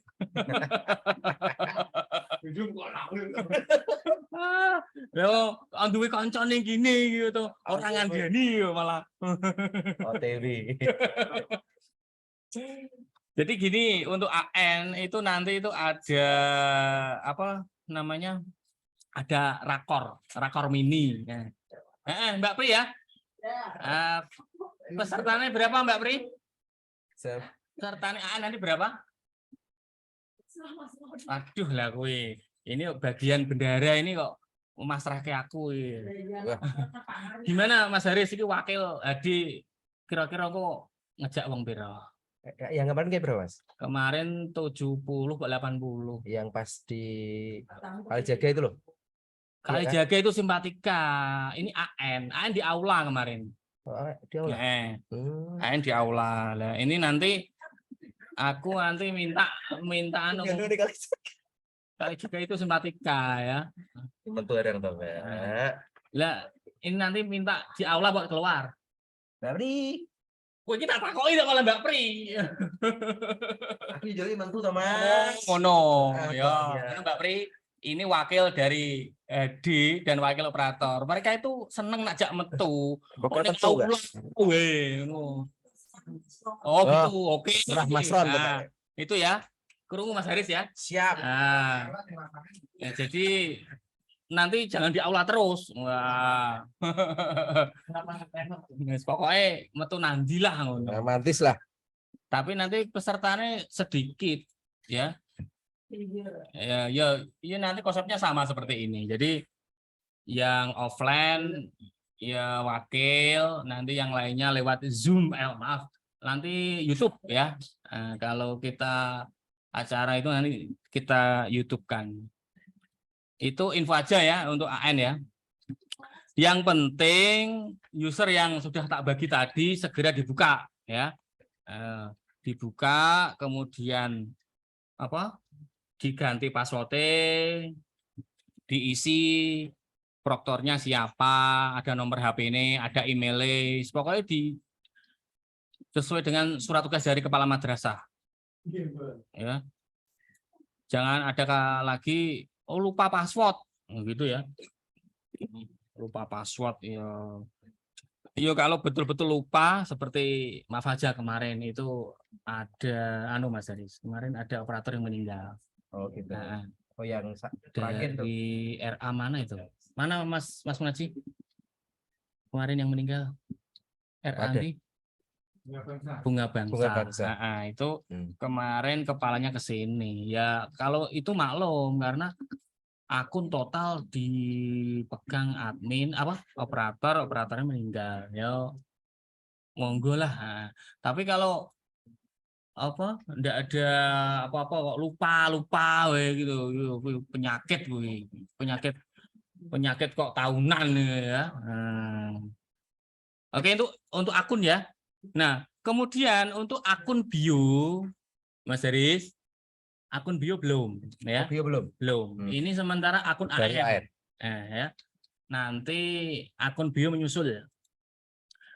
Yo, anduwe kancane gini gitu. Orang ngandani yo malah. OTW. Jadi gini, untuk AN itu nanti itu ada apa namanya? Ada rakor mini. Mbak Pri ya? Pesertanya berapa Mbak Pri? Pesertanya AN nanti berapa? Aduh lah kui. Ini bagian bendara ini kok memasrahke aku. Gimana Mas Haris ini wakil Hadi, kira-kira kok ngejak wong pira? Yang kemarin kayak berapa Mas? Kemarin 70 ke 80. Yang pas di Kalijaga itu loh. Kalijaga itu simpatika. Ini AN di aula kemarin. Di aula. AN di aula. Nah, ini nanti aku nanti minta anu. Kalijaga itu simpatika ya. Tentu ada yang tahu ya. Lah, ini nanti minta di aula buat keluar. Dari kita takoki kok kalau Mbak Pri. Aku jadi mantu sama. Ngono. Ya, Mbak Pri. ini wakil dari D dan wakil operator. Mereka itu seneng ngajak metu. Pokoknya Nek tentu nggak? weh, ngono. Oh gitu, oke. Serah Mas Ron. Nah, itu ya. Krungu Mas Haris ya. Siap. Nah, ya, jadi nanti jangan di aula terus. Wah. Wes pokoknya metu nandilah ngono. Romantis lah. Tapi nanti pesertanya sedikit ya. Ya nanti konsepnya sama seperti ini. Jadi yang offline ya wakil, nanti yang lainnya lewat Zoom, maaf, nanti YouTube ya. Kalau kita acara itu nanti kita YouTube-kan. Itu info aja ya untuk AN ya. Yang penting user yang sudah tak bagi tadi segera dibuka ya. Dibuka, kemudian apa? Diganti passwordnya, diisi proktornya siapa, ada nomor HP ini, ada emailnya, pokoknya sesuai dengan surat tugas dari kepala madrasah. Ya, jangan ada lagi lupa password, gitu ya. Lupa password ya. Iya kalau betul-betul lupa seperti Maaf aja kemarin itu ada Mas Haris, kemarin ada operator yang meninggal. Oh gitu. Nah, Oh yang terakhir tuh. Dari RA mana itu? Mana Mas Munaji? Kemarin yang meninggal. RA Ada. ini Bunga Bangsa. Bunga Bangsa. Itu kemarin kepalanya ke sini. Ya kalau itu maklum karena akun total dipegang admin operatornya meninggal. Ya monggo lah. Tapi kalau enggak ada apa-apa kok lupa gitu penyakit kok tahunan ya. Oke, itu untuk akun ya. Nah, kemudian untuk akun bio Mas Haris, akun bio belum ya. Bio belum. Ini sementara akun AN. Ya. Nanti akun bio menyusul.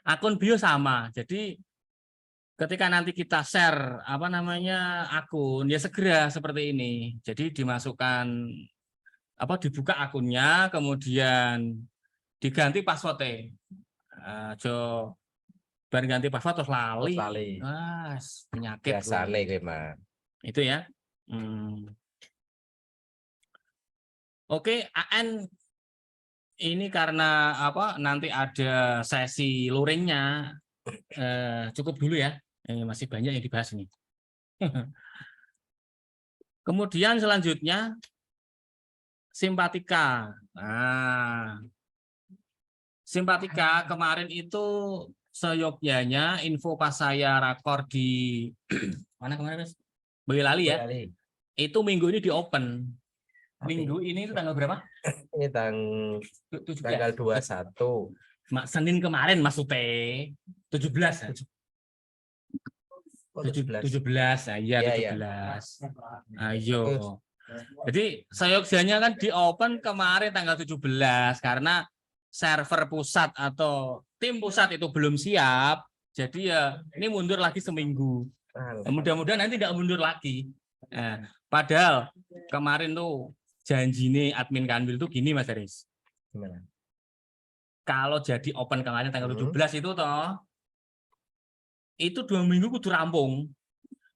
Akun bio sama. Jadi ketika nanti kita share akun ya segera seperti ini. Jadi dimasukkan dibuka akunnya kemudian diganti passwordnya. Bareng ganti password terus lali. Penyakit biasane gimana? Itu ya. Oke, AN ini karena nanti ada sesi luringnya. Cukup dulu ya. Masih banyak yang dibahas ini. Kemudian selanjutnya simpatika. Nah, simpatika kemarin itu seyogyanya info pas saya rakor di mana kemarin Mas? Boyolali ya. Itu minggu ini di open. Minggu ini itu tanggal berapa? Ini tanggal 21. Senin kemarin Mas Ute. 17 ya? 17. Iya 17. Ayo. Jadi seyogyanya kan di open kemarin tanggal 17 karena server pusat atau tim pusat itu belum siap. Jadi ya ini mundur lagi seminggu. Mudah-mudahan nanti tidak mundur lagi. Padahal kemarin tuh janji nih admin Kanwil tuh gini Mas Haris. Gimana? Kalau jadi open kemarin tanggal 17 itu toh itu 2 minggu kudu rampung.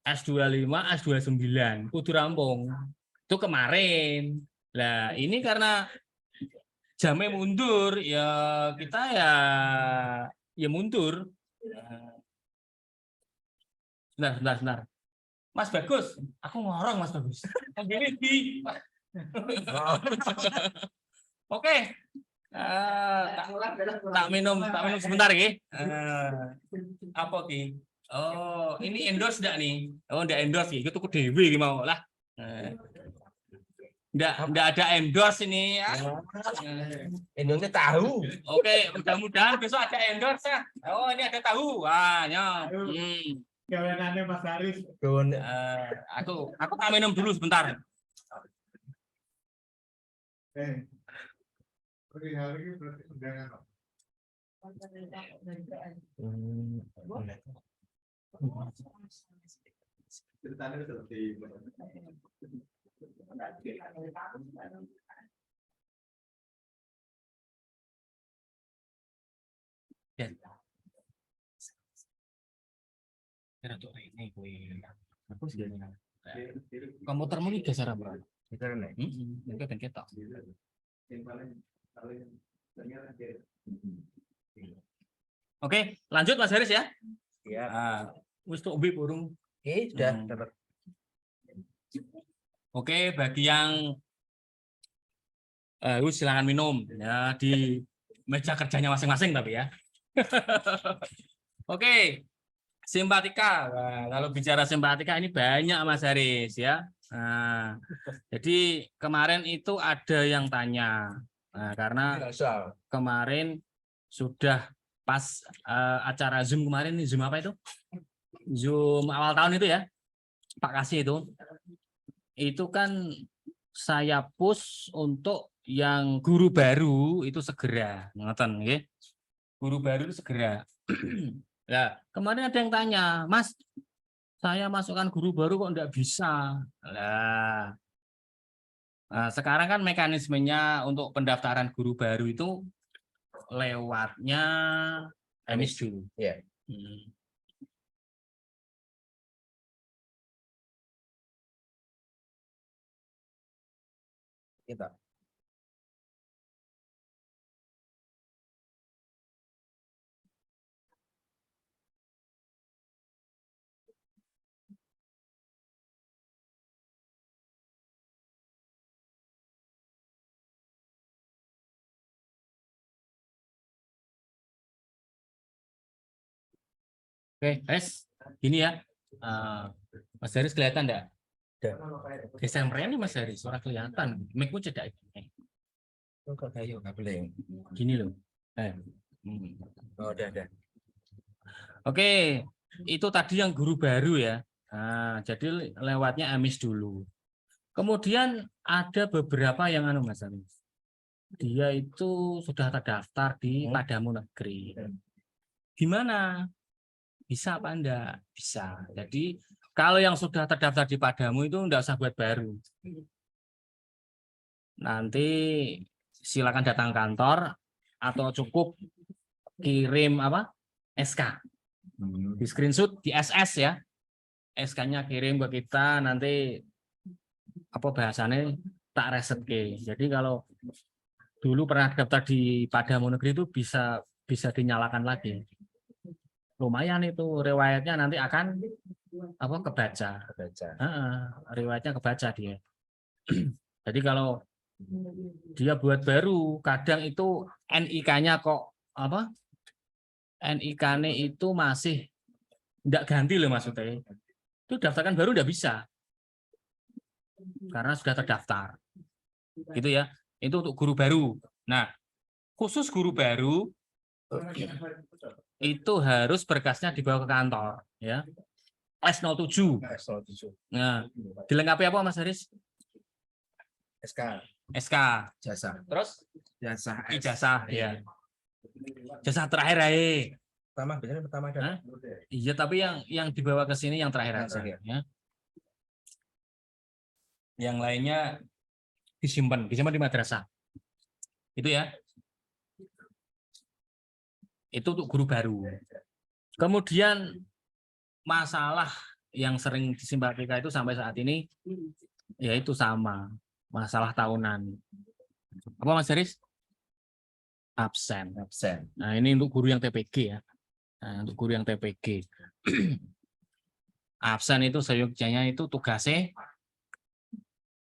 S25, S29 kudu rampung. Itu kemarin. Nah, ini karena jamnya mundur ya kita ya mundur. Sebentar. Mas Bagus, aku ngorong Mas Bagus. Gini di. Oke. Tak minum sebentar ya. Apa ki? Oh, ini endorse enggak nih? Oh, enggak endorse ya. Itu ku dewe ki mau lah. Enggak ada endorse ini ya. Endorse tahu. Oke, mudah-mudahan besok ada endorse ya. Oh, ini ada tahu. Wah, Gawenannya Mas Haris. Aku tak minum dulu sebentar. Hari ini berarti undangan. Ceritanya seperti Ya. Komputermu ini geser apa? Mungkin ben ketok. Oke, lanjut Mas Haris ya. Ya. Wis tok ubi burung. Oke, sudah dapat. Oke, bagi yang silakan minum ya di meja kerjanya masing-masing tapi ya. Oke, simpatika. Wah, kalau bicara simpatika ini banyak Mas Haris ya. Nah, jadi kemarin itu ada yang tanya. Nah, karena kemarin sudah pas acara Zoom kemarin, Zoom apa itu? Zoom awal tahun itu ya, Pak Kasih itu kan saya push untuk yang guru baru itu segera, ngoten nggih. Guru baru itu segera. Ya, kemarin ada yang tanya, Mas, saya masukkan guru baru kok enggak bisa. Nah, sekarang kan mekanismenya untuk pendaftaran guru baru itu lewatnya Emis dulu. Ya. Kita. Oke, gini ya. Mas Haris kelihatan enggak? Geser ini Mas Haris, suara kelihatan. Mic-mu cedak ini. Ayo, nggak boleh. Gini loh. Oh, udah. Oke, itu tadi yang guru baru ya. Nah, jadi lewatnya Emis dulu. Kemudian ada beberapa yang Mas Haris. Dia itu sudah terdaftar di Padamu Negeri. Gimana? Bisa apa enggak? Bisa. Jadi kalau yang sudah terdaftar di Padamu itu enggak usah buat baru. Nanti silakan datang kantor atau cukup kirim apa? SK. Di screenshot di SS ya. SK-nya kirim ke kita, nanti apa bahasanya tak reset ke. Jadi kalau dulu pernah daftar di Padamu Negeri itu bisa dinyalakan lagi. Lumayan itu riwayatnya nanti akan apa kebaca. Riwayatnya kebaca dia. Jadi kalau dia buat baru, kadang itu NIK-nya kok apa? NIK-nya itu masih enggak ganti loh maksudnya. Itu daftarkan baru enggak bisa. Karena sudah terdaftar. Gitu ya. Itu untuk guru baru. Nah, khusus guru baru itu harus berkasnya dibawa ke kantor ya. S07. Nah, dilengkapi apa Mas Haris? SK. Jasa. Terus ijazah ya. Jasa terakhir Pertama ada. Iya, tapi yang dibawa ke sini yang terakhir aja ya. Yang lainnya disimpan di madrasah. Itu ya. Itu untuk guru baru. Kemudian masalah yang sering disimpatikan itu sampai saat ini yaitu sama, masalah tahunan. Apa Mas Haris? Absen. Nah, ini untuk guru yang TPG ya. Nah, untuk guru yang TPG. Absen itu seyogyanya itu tugasnya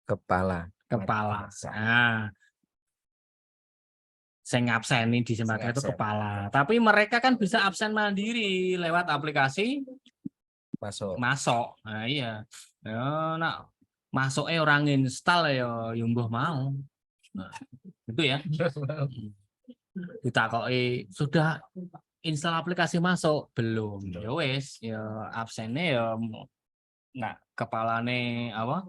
kepala. Nah, saya ngabseni di Simbatra itu kepala. Tapi mereka kan bisa absen mandiri lewat aplikasi masuk. Nah, iya. Ya, nak masuknya orang install ya mbah mau. Nah, itu ya. Ditakoki sudah install aplikasi masuk belum? Ya wes, ya absennya ya nggak kepalane apa?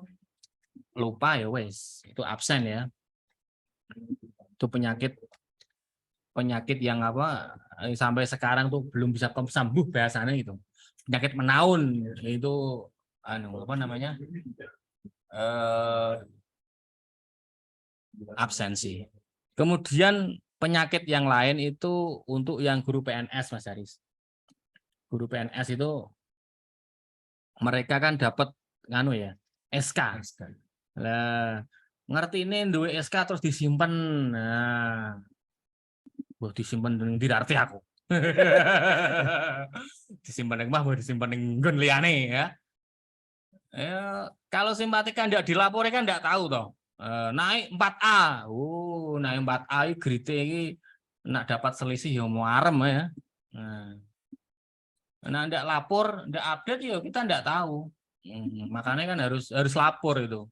Lupa ya wes. Itu absen ya. Itu penyakit yang apa sampai sekarang tuh belum bisa sembuh bahasanya gitu. Penyakit menaun itu apa namanya? absensi. Kemudian penyakit yang lain itu untuk yang guru PNS, Mas Haris. Guru PNS itu mereka kan dapat nganu ya, SK. Lah, ngerti ini duwe SK terus disimpan. Nah, disimpan di arti aku. Disimpan yang mah, disimpan yang nggon liyane ya. Kalau simpatika tidak dilaporkan kan tidak tahu toh. Naik 4A. Naik 4A ini grade ini nak dapat selisih ya muarem ya. Nah, tidak lapor, tidak update ya kita tidak tahu. Makanya kan harus lapor itu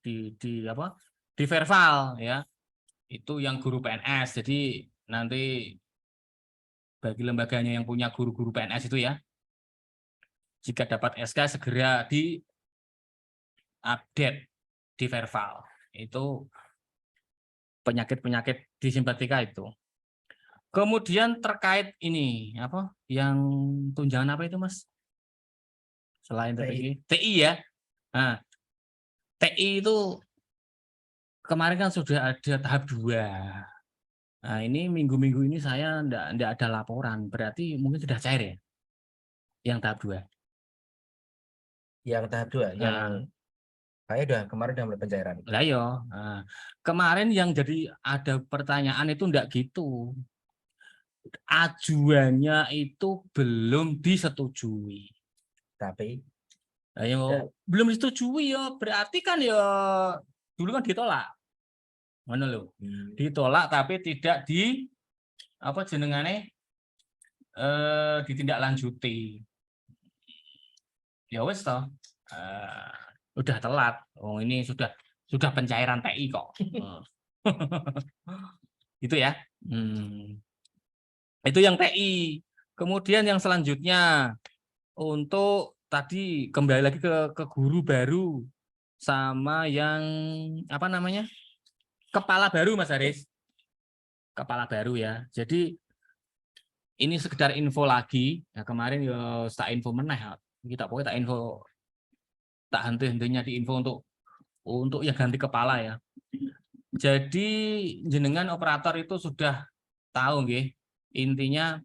di apa? Di Verval ya. Itu yang guru PNS. Jadi nanti bagi lembaganya yang punya guru-guru PNS itu ya, jika dapat SK segera di update di Verval. Itu penyakit-penyakit di simpatika itu. Kemudian terkait ini apa yang tunjangan apa itu, Mas? Selain TPG, TI ya. Nah, TI itu kemarin kan sudah ada tahap 2. Nah, ini minggu-minggu ini saya enggak ada laporan. Berarti mungkin sudah cair ya? Yang tahap 2. Yang tahap 2 yang kayak udah kemarin udah mulai pencairan. Lah yo, kemarin yang jadi ada pertanyaan itu enggak gitu. Ajuannya itu belum disetujui. Tapi ayo belum disetujui ya, berarti kan ya dulu kan ditolak. Mana lo? Ditolak tapi tidak di apa jenengane ditindaklanjuti. Ya wes toh. Udah telat. Oh, ini sudah pencairan TI kok. Itu ya. Itu yang TI. Kemudian yang selanjutnya untuk tadi kembali lagi ke guru baru sama yang apa namanya? Kepala baru, Mas Haris. Kepala baru ya. Jadi ini sekedar info lagi. Ya, kemarin ya tak info meneh. Kita pokoknya tak info tak henti-hentinya di info untuk yang ganti kepala ya. Jadi jenengan operator itu sudah tahu nggih. Intinya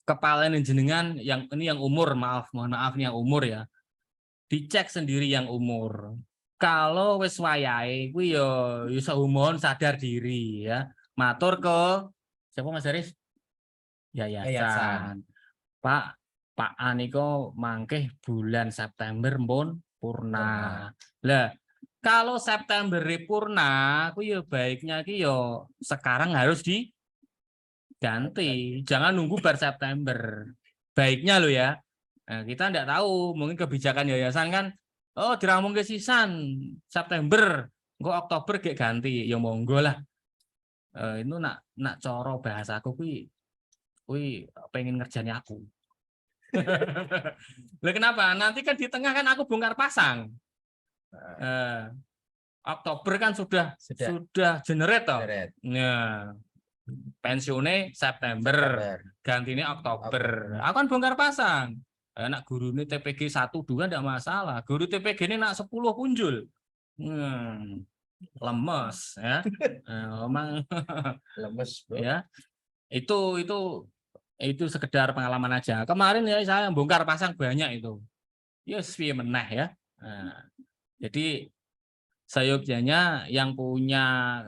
kepala jenengan yang ini yang umur, mohon maaf nih yang umur ya. Dicek sendiri yang umur. Kalau wis wayahe kuwi ya seumohon sadar diri ya. Matur ke siapa Mas Haris? Yayasan. Pak Aniko mangkeh bulan September pun purna. Lah, kalau September purna, aku ya baiknya ki yo sekarang harus diganti. Jangan nunggu bar September. Baiknya lo ya. Nah, kita enggak tahu, mungkin kebijakan yayasan kan dirampung ke sisan September, engko Oktober kayak ganti. Ya monggo lah. Itu nak coro bahasa aku kuwi pengen ngerjani aku. Lah kenapa? Nanti kan di tengah kan aku bongkar pasang. Oktober kan sudah generate toh. Nah, pensiunnya September, gantinya Oktober. Aku kan bongkar pasang. Anak guru ini TPG 1-2 enggak masalah. Guru TPG ini nak 10 punjul. Lemes ya. Memang lemes, Bro. Ya. Itu sekedar pengalaman aja. Kemarin ya saya bongkar pasang banyak itu. Ya piye meneh ya. Nah, jadi seyogyanya yang punya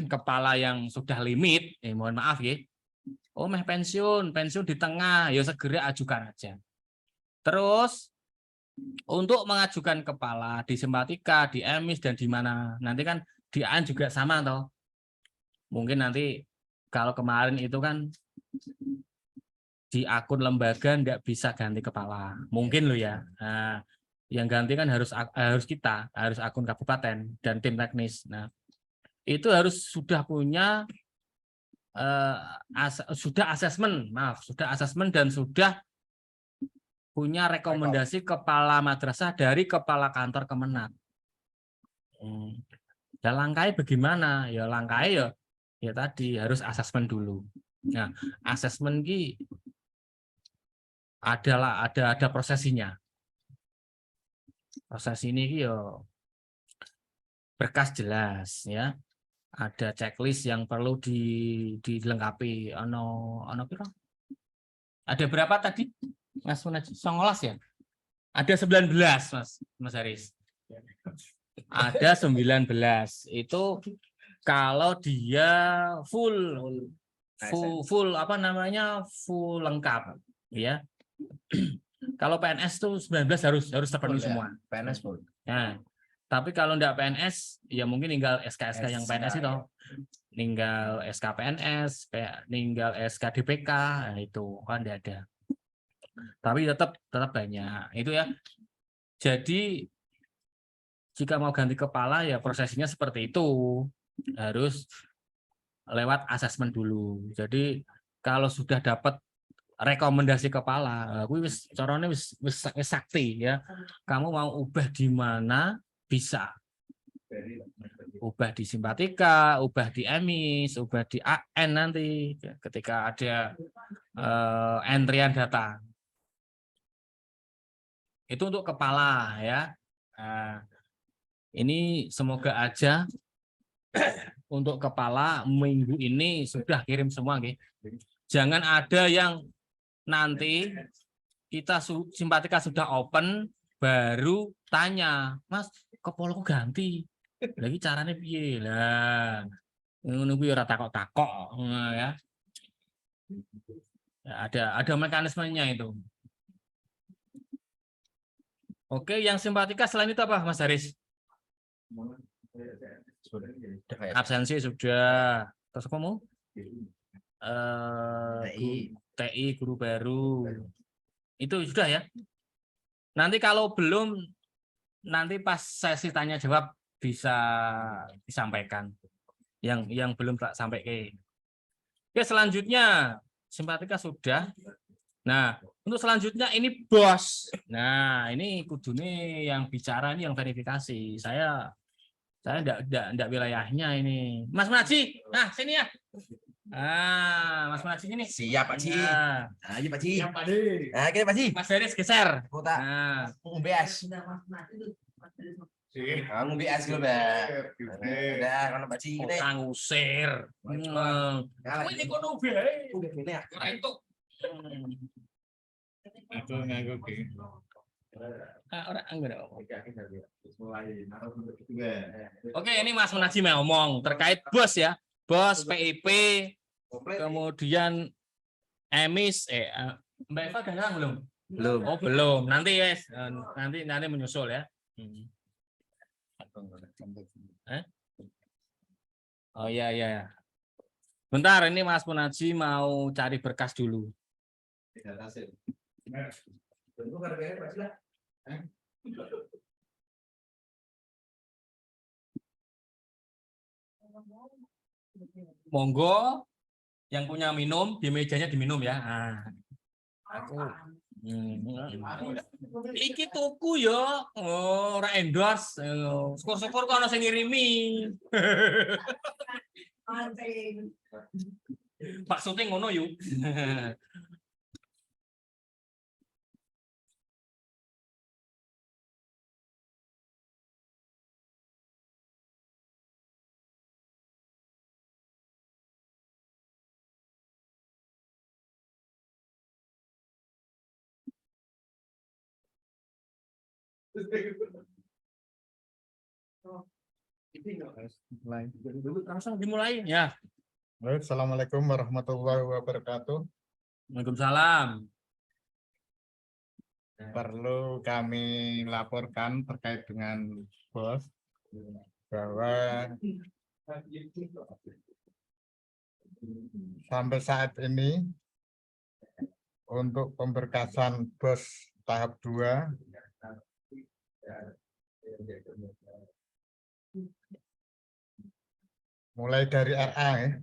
kepala yang sudah limit, mohon maaf ya. Meh pensiun di tengah, ya segera ajukan aja. Terus untuk mengajukan kepala di Simpatika, di Emis dan di mana nanti kan di AN juga sama toh. Mungkin nanti kalau kemarin itu kan di akun lembaga nggak bisa ganti kepala, mungkin loh ya. Nah, yang ganti kan harus akun kabupaten dan tim teknis. Nah, itu harus sudah punya sudah asesmen dan sudah punya rekomendasi kepala madrasah dari kepala kantor Kemenak. Dan langkahnya bagaimana? Ya langkahnya ya tadi harus asesmen dulu. Nah, asesmen ini ada prosesinya. Proses ini yo berkas jelas ya. Ada checklist yang perlu dilengkapi. Ono piro? Ada berapa tadi? Mas Munaji? 19 ya? Ada 19, Mas Haris. Ada 19. Itu kalau dia full apa namanya? Full lengkap ya. Kalau PNS tuh 19 harus terpenuhi semua. PNS full. Nah, tapi kalau enggak PNS, ya mungkin tinggal SK-SK yang PNS itu. Tinggal SK PNS, tinggal SK DPK, nah itu kan enggak ada. Tapi tetap banyak. Itu ya. Jadi jika mau ganti kepala ya prosesnya seperti itu. Harus lewat asesmen dulu. Jadi kalau sudah dapat rekomendasi kepala, aku caranya wis sakti ya. Kamu mau ubah di mana bisa. Ubah di simpatika, ubah di emis, ubah di AN nanti ketika ada entrian data. Itu untuk kepala ya. Nah, ini semoga aja untuk kepala minggu ini sudah kirim semua, okay? Jangan ada yang nanti kita simpatika sudah open baru tanya, Mas, kepala ganti. Lagi caranya piye lah. Nunggu ora takok-takok ya. Ada mekanismenya itu. Oke, yang simpatika selain itu apa, Mas Haris? Absensi sudah. Terus apa mau? TI guru baru. Itu sudah ya. Nanti kalau belum, nanti pas sesi tanya jawab bisa disampaikan. Yang belum tak sampai ke. Oke, selanjutnya simpatika sudah. Nah, untuk selanjutnya ini bos. Nah, ini kudune yang bicara ini yang verifikasi. Saya enggak wilayahnya ini. Mas Munaji, nah sini ya. Mas Munaji ini. Siap, Pak Ji. Nah, Ayo, Pak Ji. Siap, Pak Ji. Nah, gini, Pak Ji. Mas Haris geser. Kota. Nah, UBS. UBS lo, Mbak. Udah, kan Pak Ji ini. kota ngusir. Ini kono bae. Ora itu. Aku nganggo ki. Ora anggar. Oke, ini Mas Munaji mau ngomong terkait bos ya. Bos PIP, kemudian emis Mbak Eva udah nyerang belum? Belum. Oh, belum. Nanti ya, nanti menyusul ya. Oh iya. Bentar, ini Mas Munaji mau cari berkas dulu. Monggo yang punya minum di mejanya diminum ya. Nah, aku iki tuku yo, ora endorse. Syukur-syukur kok ana sing ngirimi. Pak syuting ngono yuk. Langsung dimulai ya. Assalamualaikum warahmatullahi wabarakatuh. Waalaikumsalam. Perlu kami laporkan terkait dengan bos bahwa sampai saat ini untuk pemberkasan bos tahap 2 mulai dari RA ya.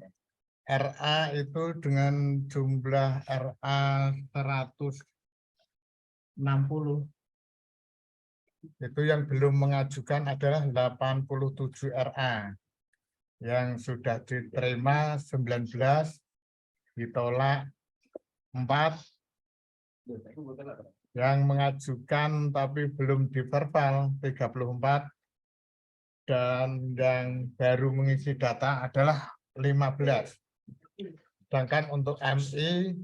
RA itu dengan jumlah RA 160. Itu yang belum mengajukan adalah 87 RA. Yang sudah diterima 19, ditolak 4, Yang mengajukan tapi belum diverbal 34, dan yang baru mengisi data adalah 15. Sedangkan untuk MI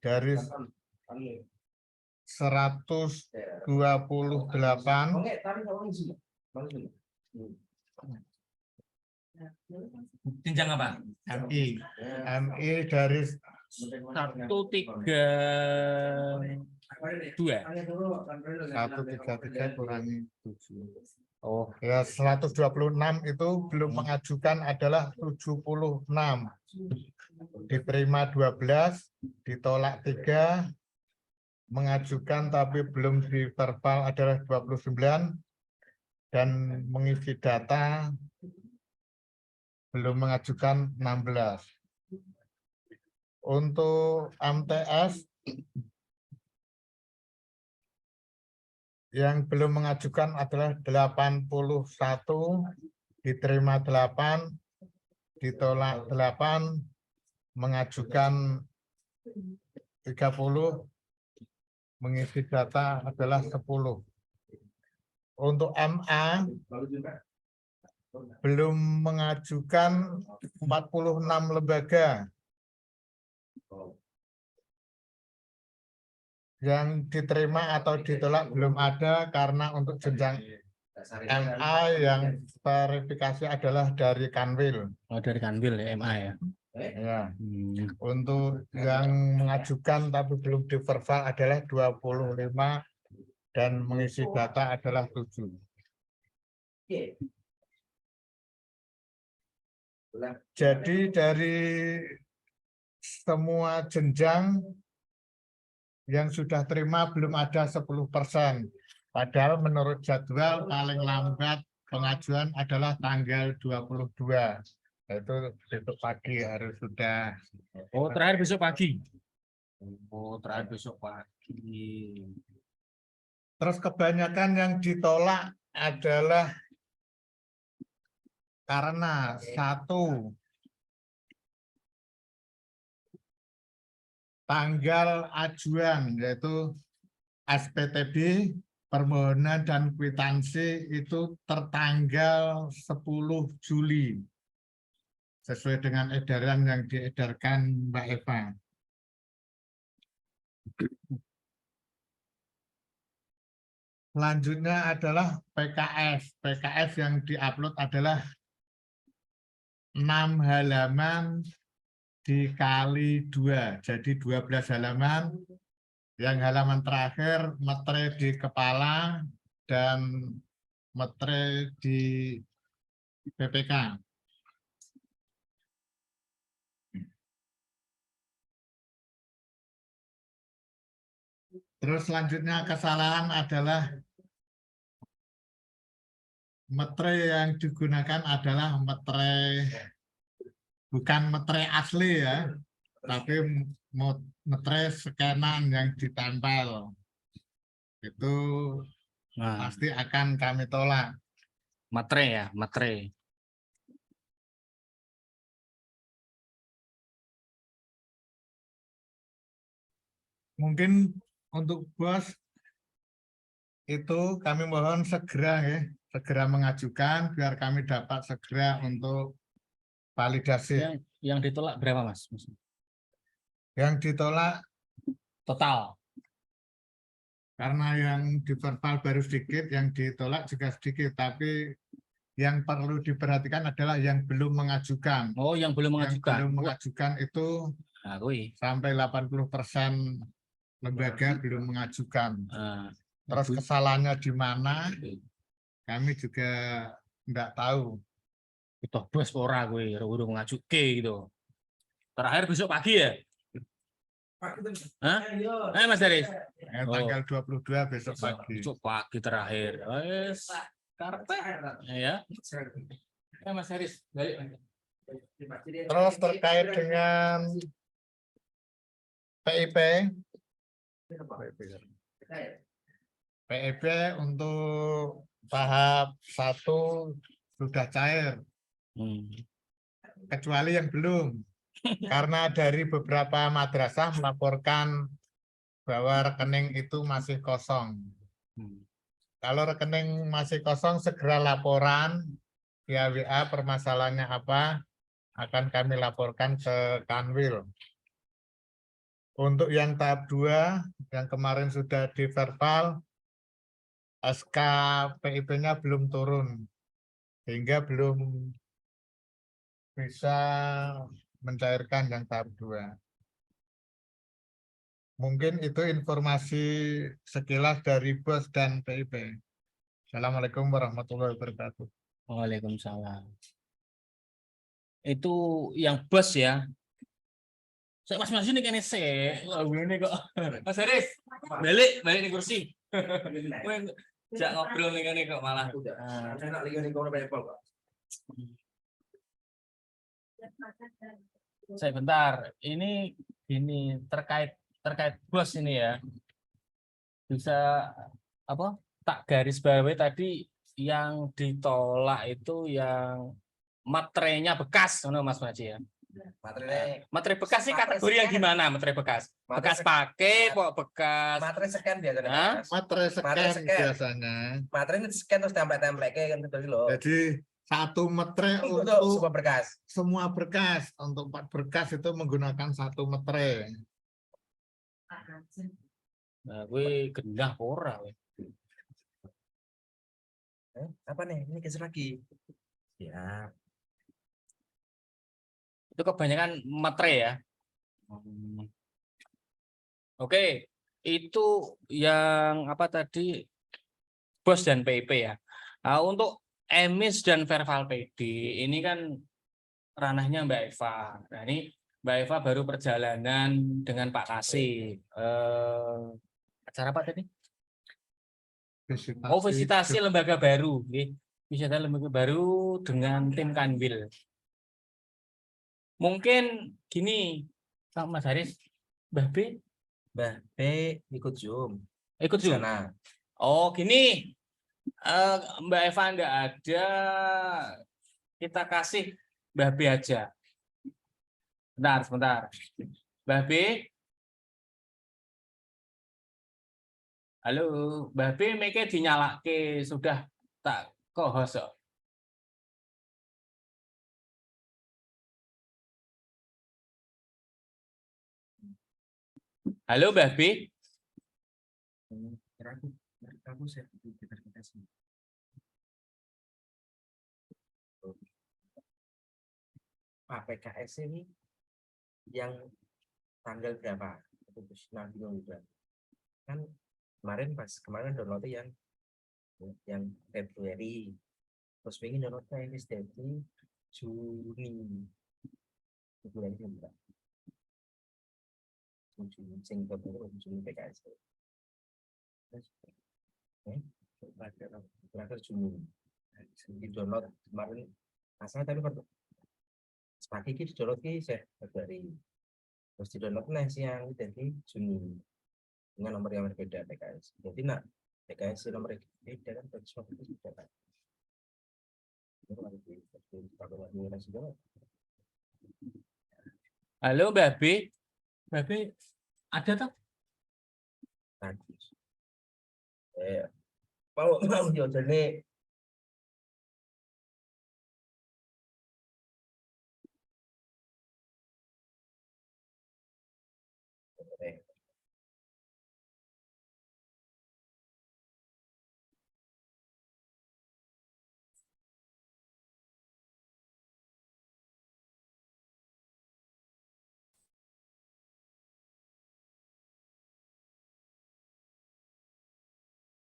dari 128 Jenjang apa? MI dari 133 kurangi 7. Oh, Ya, 126 itu belum mengajukan adalah 76. Diterima 12, ditolak 3, mengajukan tapi belum diverbal adalah 29, dan mengisi data belum mengajukan 16. Untuk MTS yang belum mengajukan adalah 81, diterima 8, ditolak 8, mengajukan 30, mengisi data adalah 10. Untuk MA belum mengajukan 46 lembaga. Yang diterima atau ditolak belum ada, karena untuk jenjang MA yang verifikasi adalah dari Kanwil. oh dari Kanwil ya, MA ya. Ya. Untuk yang mengajukan tapi belum diverbal adalah 25, dan mengisi data adalah 7. Jadi dari semua jenjang yang sudah terima belum ada 10%. Padahal menurut jadwal paling lambat pengajuan adalah tanggal 22. Yaitu besok pagi harus sudah. Oh, terakhir besok pagi. Oh, terakhir besok pagi. Terus kebanyakan yang ditolak adalah karena satu, tanggal ajuan, yaitu SPTB, permohonan dan kwitansi itu tertanggal 10 Juli. Sesuai dengan edaran yang diedarkan Mbak Eva. Selanjutnya adalah PKS. PKS yang diupload adalah 6 halaman dikali 2, jadi 12 halaman. Yang halaman terakhir metre di kepala dan metre di BPK. Terus selanjutnya kesalahan adalah metre yang digunakan adalah metre, bukan metre asli ya, tapi metre scanan yang ditempel. Itu pasti akan kami tolak. Matre ya, matre. Mungkin untuk bos itu kami mohon segera ya, segera mengajukan biar kami dapat segera untuk validasi. Yang ditolak berapa, Mas? Yang ditolak Total. karena yang diverbal baru sedikit, yang ditolak juga sedikit, tapi yang perlu diperhatikan adalah yang belum mengajukan. Oh, yang belum Yang mengajukan. belum mengajukan itu sampai 80% lembaga belum mengajukan. Terus kesalahannya di mana? Kami juga enggak tahu. Itu bos ora gue udah mengajuke gitu. Terakhir besok pagi ya? Hah? Mas Daris. Tanggal 22 besok pagi. Besok pagi terakhir. Wes, karpe ya. Mas Daris. Terus terkait dengan PIP. PIP untuk tahap 1 sudah cair. Kecuali yang belum. Karena dari beberapa madrasah melaporkan bahwa rekening itu masih kosong. Kalau rekening masih kosong, segera laporan via WA permasalahannya apa, akan kami laporkan ke Kanwil. Untuk yang tahap 2, yang kemarin sudah di verbal, SK PIP-nya belum turun, sehingga belum bisa mencairkan yang tahap 2. Mungkin itu informasi sekilas dari BOS dan PIP. Assalamualaikum warahmatullahi wabarakatuh. Waalaikumsalam. Itu yang bos ya. Saya mas ini kan sih. Ini kok. Mas Haris, balik di kursi. Jak ngobrol nih kok malah. Enak lagi nih kalau banyak Pak. Saya bentar. Ini terkait bos ini ya. Bisa apa? Tak garis bawahi tadi yang ditolak itu yang materainya bekas, Mas Maji ya. Materai bekas sih kategori yang gimana? Materai bekas. Bekas pakai, bekas. Materai scan biasanya. Materai scan biasanya. Materai ini scan terus template kayak kan gitu loh. Jadi satu materai untuk semua berkas. Semua berkas. Untuk 4 berkas itu menggunakan satu materai. Nah, gue gendah ora. Apa nih? Ini geser lagi. Ya. Itu kebanyakan materai ya. Oke, itu yang apa tadi BOS dan PIP ya. Nah, untuk emis dan verbal PD ini kan ranahnya Mbak Eva. Nah, ini Mbak Eva baru perjalanan dengan Pak Kasih. Acara apa tadi? Visitasi lembaga baru. Visitasi lembaga baru dengan tim Kanwil. Mungkin gini, Mas Haris, Mbah B ikut Zoom. Ikut Zoom? Sana. Oh, gini. Mbak Eva enggak ada, kita kasih Mbah B aja. Sebentar. Mbah B. Halo, Mbah B mic-nya dinyalake, sudah tak co-host. Halo, Mbah B. Pak PKS ini yang tanggal berapa? Nah, bingung juga. Kan kemarin downloadnya yang Februari. Terus pengen downloadnya ini dari Juni. Bulan ini enggak. Juni PKS. Terakhir Juni. Di download kemarin. Asalnya tapi pagi di download saya Februari. Terus di download yang dari Juni dengan nomor yang berbeda PKS. Jadi PKS nomor beda kan semua itu sudah kan. Halo, Mbah B. Mbah B ada tak? Mau jadi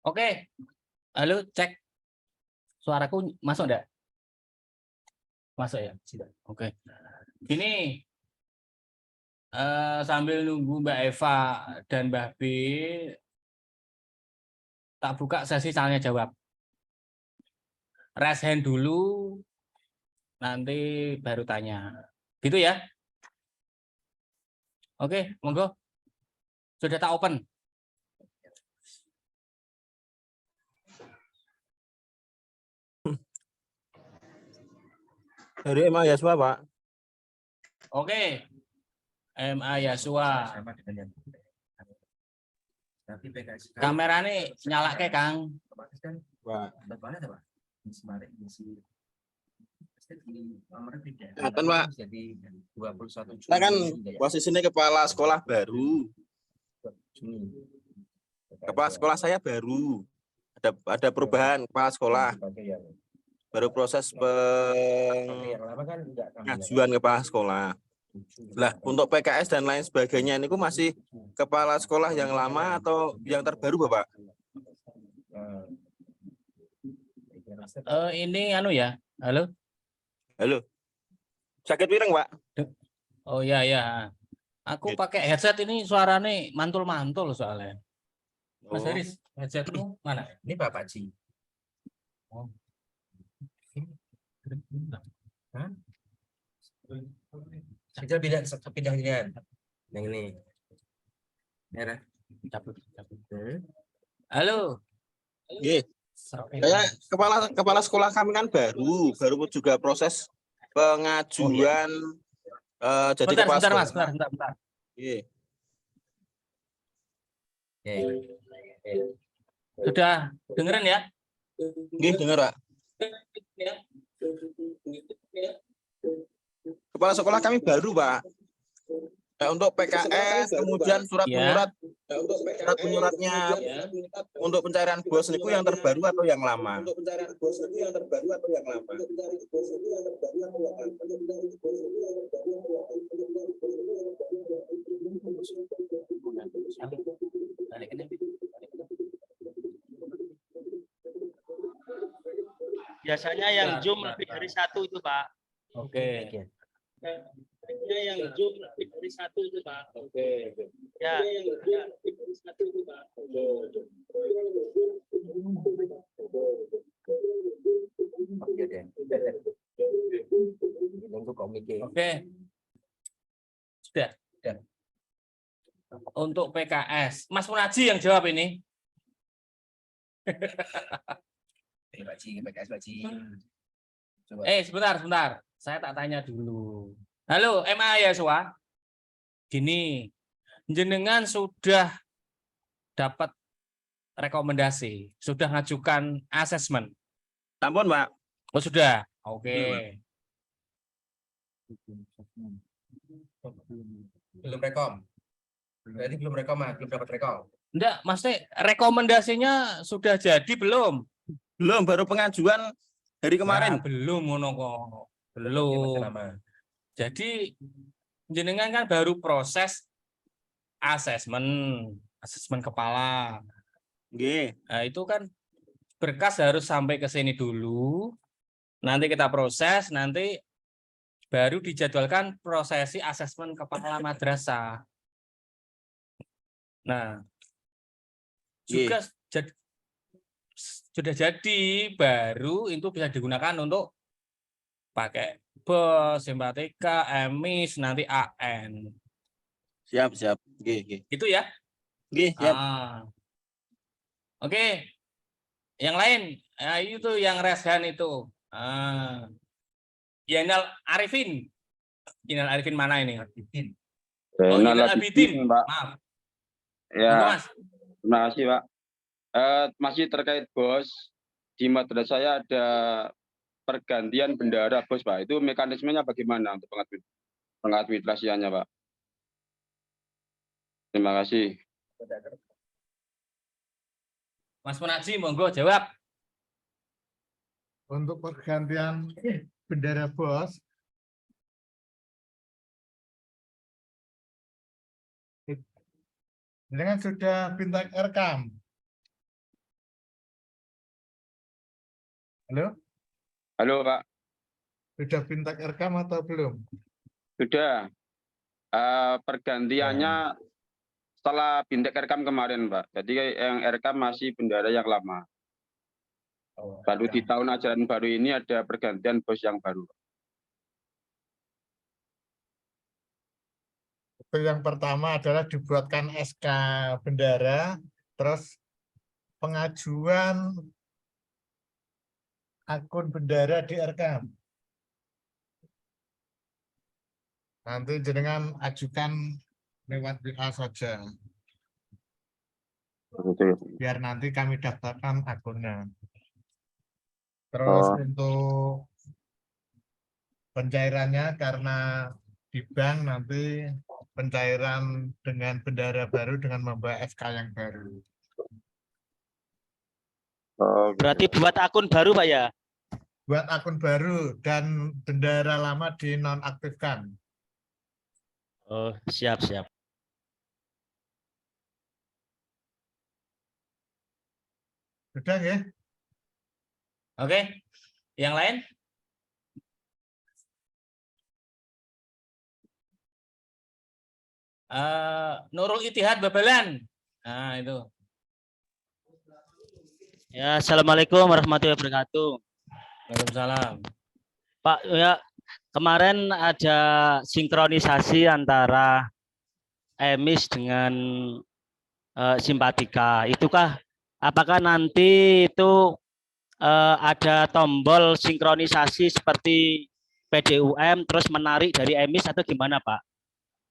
Oke. Halo, cek. Suaraku masuk enggak? Masuk ya? Oke. Ini sambil nunggu Mbak Eva dan Mbah B, tak buka sesi tanya jawab. Raise hand dulu, nanti baru tanya. Gitu ya? Oke, monggo. Sudah tak open. Dari Mahasiswa, Pak. Oke. MA Yasua. Sama dengan yang tapi PKS Kamerane nyalake, Kang. otomatis kan Pak. depannya ada Pak. Misi di nomornya beda. Kelihatan, Pak. Jadi 21 Juni. Saya kan ya. posisinya kepala sekolah baru. Juni. Kepala sekolah saya baru. Ada perubahan kepala sekolah. Sebagai yang Baru proses yang lama kan enggak pengajuan kepala sekolah. Lah, untuk PKS dan lain sebagainya ini masih kepala sekolah yang lama atau yang terbaru, Bapak? Ini anu ya. Halo. Halo. Sakit pireng, Pak? Oh ya ya. Aku pakai headset ini suaranya mantul-mantul soalnya. Mas Oh. Haris, headsetmu mana? Ini Bapak Ji. Oh. Hah? Sudah pindah yang ini. Merah. Cabut. Hmm. Halo. Nggih. Saya kepala sekolah kami kan baru juga proses pengajuan jadi kepala Bentar, sekolah. Mas, bentar. Iya. Sudah dengerin ya? Nggih, dengar, Pak. Kepala sekolah kami baru, Pak. Untuk PKS, kemudian surat menyuratnya untuk pencarian bos niku yang terbaru atau yang lama? Biasanya yang Zoom lebih dari satu itu, Pak. Oke. Biasanya yang Zoom lebih dari satu itu, Pak. Oke. Ya, yang lebih dari satu itu, Pak. Oke deh. Nunggu komiknya. Oke. Sudah. Untuk PKS, Mas Munaji yang jawab ini. Pak Ji, PKS Pak Ji. Coba. Sebentar. Saya tak tanya dulu. Halo, MA Yasua. Gini, jenengan sudah dapat rekomendasi, sudah ngajukan asesmen. Ampun, Pak. Oh, sudah. Oke. Belum rekom. Berarti belum rekom, belum dapat rekom. Enggak, maksudnya rekomendasinya sudah jadi belum? Belum, baru pengajuan hari kemarin. Nah, belum ngono kok. Masih Belum. lama. Jadi jenengan kan baru proses asesmen kepala. Nggih. Nah, itu kan berkas harus sampai ke sini dulu. Nanti kita proses, nanti baru dijadwalkan prosesi asesmen kepala madrasah. Nah, juga sudah jadi, baru itu bisa digunakan untuk pakai bos, simpatika, emis, nanti AN. Siap. Nggih. Itu ya? Nggih, siap. Oke. Yang lain, itu yang reshan itu. Yenal Arifin. Yenal Arifin mana ini? Oh, Yenal Abidin. Pak. Maaf. Ya, Mas. terima kasih, Pak. Masih terkait bos, di madrasah saya ada pergantian bendahara bos, Pak. Itu mekanismenya bagaimana untuk pengadministrasiannya, Pak? Terima kasih. Mas Munaji, monggo jawab. Untuk pergantian bendera bos, dengan sudah bintang rekam. Halo? Halo, Pak. Sudah bintang rekam atau belum? Sudah. Pergantiannya setelah bintek rekam kemarin, Pak. Jadi yang rekam masih bendara yang lama. Baru di tahun ajaran baru ini ada pergantian bos yang baru. Itu yang pertama adalah dibuatkan SK bendara, terus pengajuan akun bendara direkam. Nanti jenengan ajukan lewat WA saja, Begitu ya. biar nanti kami daftarkan akunnya. Terus Oh. untuk pencairannya karena di bank nanti pencairan dengan bendahara baru dengan membawa SK yang baru. Oh, gitu. Berarti buat akun baru Pak ya? Buat akun baru dan bendahara lama dinonaktifkan. Oh, siap. Sudah ya? Oke, yang lain? Nurul Ittihad Babalan. Nah, itu. Ya, Assalamualaikum warahmatullahi wabarakatuh. Waalaikumsalam. Pak, ya kemarin ada sinkronisasi antara emis dengan simpatika. Itukah apakah nanti itu ada tombol sinkronisasi seperti PDUM terus menarik dari emis atau gimana Pak?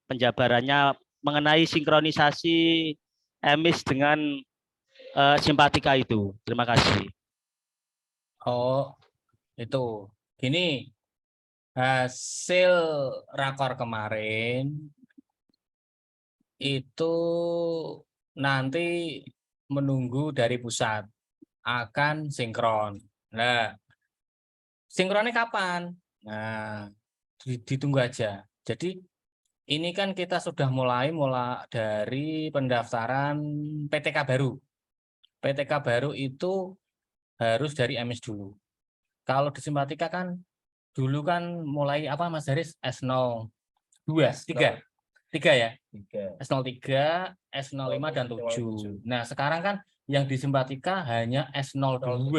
Penjabarannya mengenai sinkronisasi emis dengan simpatika itu. Terima kasih. Oh, itu. Gini, hasil rakor kemarin itu nanti menunggu dari pusat akan sinkron. Nah, sinkronnya kapan? Nah, ditunggu aja. Jadi ini kan kita sudah mulai dari pendaftaran PTK baru. PTK baru itu harus dari emis dulu. Kalau di simpatika kan dulu kan mulai apa Mas Haris? S02, 3 ya? 3. S03, S05 dan 7. Nah, sekarang kan yang di simpatika hanya S02.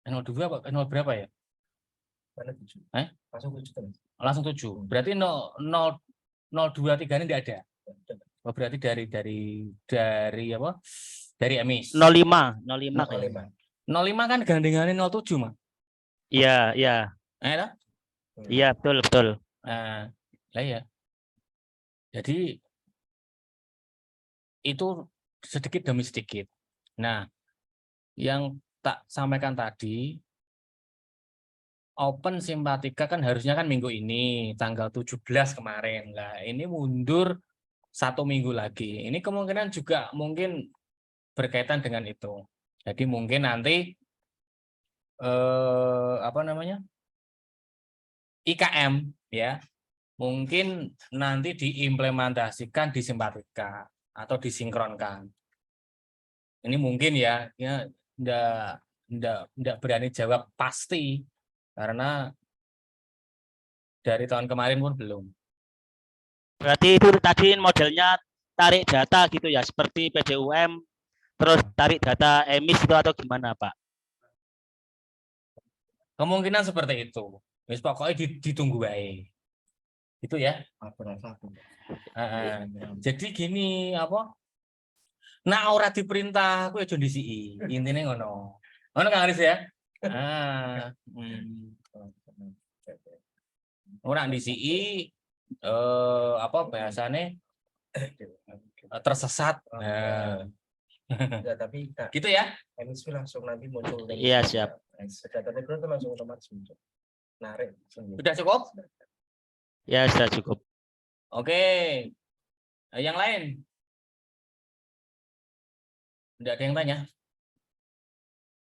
S02 apa? S0 berapa ya? Mana 7? Langsung 7 kan? Langsung 7. Berarti 023 ini tidak ada. Oh, berarti dari apa? Dari emis. 05 05. 05 kan gandengannya 07, Mas. Iya. Toh? Iya, betul. Nah, lah ya. Jadi itu sedikit demi sedikit. Nah, yang tak sampaikan tadi, open simpatika kan harusnya kan minggu ini, tanggal 17 kemarin. Lah, ini mundur 1 minggu lagi. Ini kemungkinan juga mungkin berkaitan dengan itu. Jadi mungkin nanti IKM ya, mungkin nanti diimplementasikan di simpatika atau disinkronkan. Ini mungkin ya enggak berani jawab pasti karena dari tahun kemarin pun belum. Berarti itu tadi modelnya tarik data gitu ya, seperti PDUM, terus tarik data emis itu atau gimana Pak? Kemungkinan seperti itu. Wis pokoknya ditunggu baik. Itu ya. Jadi gini apa? Nah, ora diperintah aku aja ndisiki. Intine ngono. Ngono Kang Aris ya? Ora ndisiki apa bahasane tersesat. Enggak, tapi Gitu ya. emis langsung nanti muncul. Iya, siap. Data background itu langsung otomatis muncul. Narik. Sudah cukup? Ya, sudah cukup. Oke. Yang lain? Tidak ada yang tanya.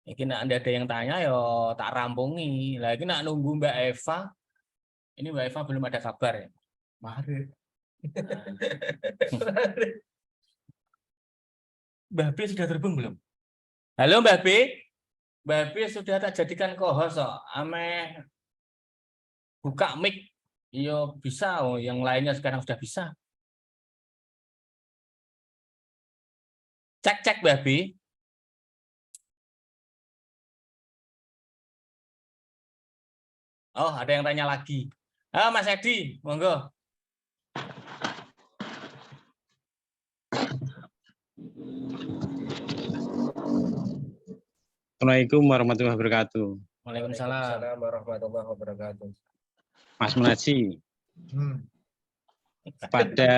Ini nak ada yang tanya yo tak rampungi. Lagi nak nunggu Mbak Eva. Ini Mbak Eva belum ada kabar ya. Mari. Mbak B sudah terbang belum? Halo Mbak B. Mbak B sudah tak jadikan co-host kok. Ame buka mic. Yo bisa, yang lainnya sekarang sudah bisa. Cek Mbak B. Oh, ada yang tanya lagi. Mas Edi, monggo. Assalamualaikum warahmatullahi wabarakatuh. Waalaikumsalam. Waalaikumsalam warahmatullahi wabarakatuh. Mas Munaji, Pada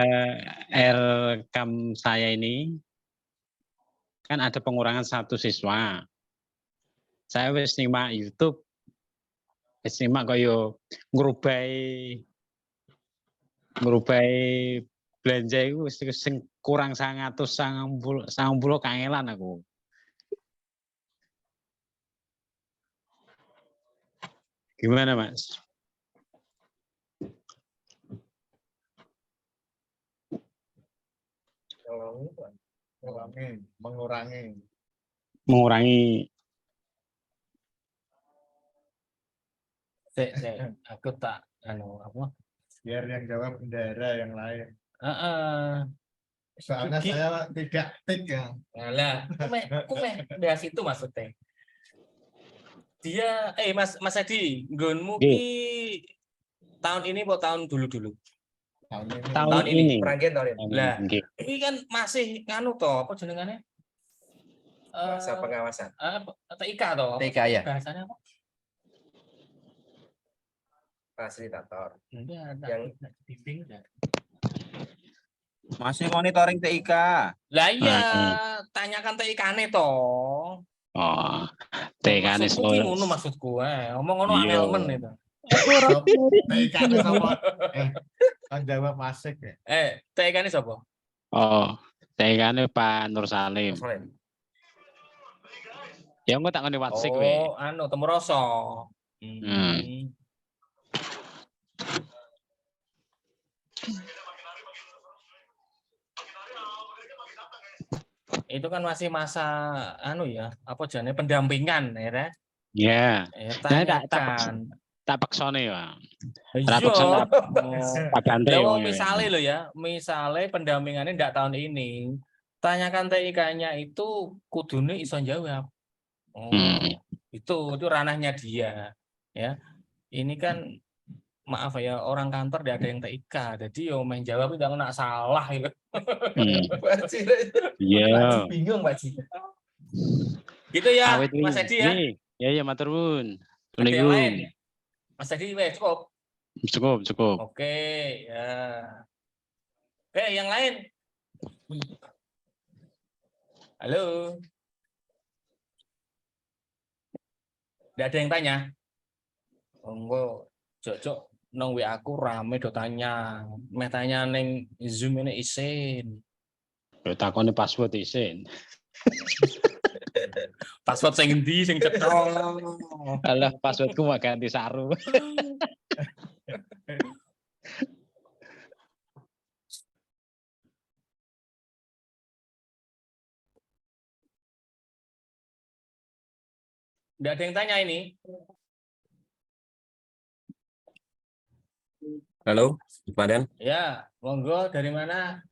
RKAM saya ini kan ada pengurangan 1 siswa. Saya wis nyimak YouTube, wis nyimak kaya ngrubahi belanja itu sing kurang 190 kangelan aku. Gimana, Mas? Mengurangi. Aku tak apa? Biar yang jawab bendera yang lain. Heeh. Soalnya Ki- saya tidak tik ya. Alah, kume dari situ maksudnya. Dia Mas Edi, nggonmu ki tahun ini atau tahun dulu-dulu? Tahun ini. Peranggen tahun ini. Lah, Nggih. ini kan masih nganu toh, apa jenengannya? Masa pengawasan. TIK toh. TIK ya. Bahasanya apa? Fasilitator. Enggak, Yang- bimbing enggak. Masih monitoring TIK. Lah iya, tanyakan TIK-ne toh. Oh, TK-ne Maksudku ki ngono maksudku. Ngomong ngono Iya. angel men itu. TIK-nya sama. Kan jawab masik ya. TIK-ne sapa? Oh, TK-ne Pak Nur Salim. Ya engko tak ngene WhatsApp kowe. Oh, Temeroso. Itu kan masih masa apa jane pendampingan ya. Ya. Tanyakan. Tak paksone ya. Iya. Tak bantu. Lah misale lho ya, misale pendampingannya ndak tahun ini. Tanyakan TIK-nya itu kudune iso jawab. Itu ranahnya dia ya. Ini kan maaf ya, orang kantor tidak ada yang TIK, jadi yo main jawab itu nggak salah gitu. Iya. Bingung Pak Ji. Gitu ya, Mas Edi ya. Iya, matur nuwun. Ada yang lain? Mas Edi cukup. Cukup. Oke, ya. Oke, yang lain. Halo. Tidak ada yang tanya. Enggak, cocok nang WA aku rame do tanya. Meh tanya neng Zoom ini isin. Yo takone password isin. Password sing endi sing cetha. Alah, passwordku mau ganti saru. Tidak ada yang tanya ini. Halo, Padan. Ya, monggo dari mana?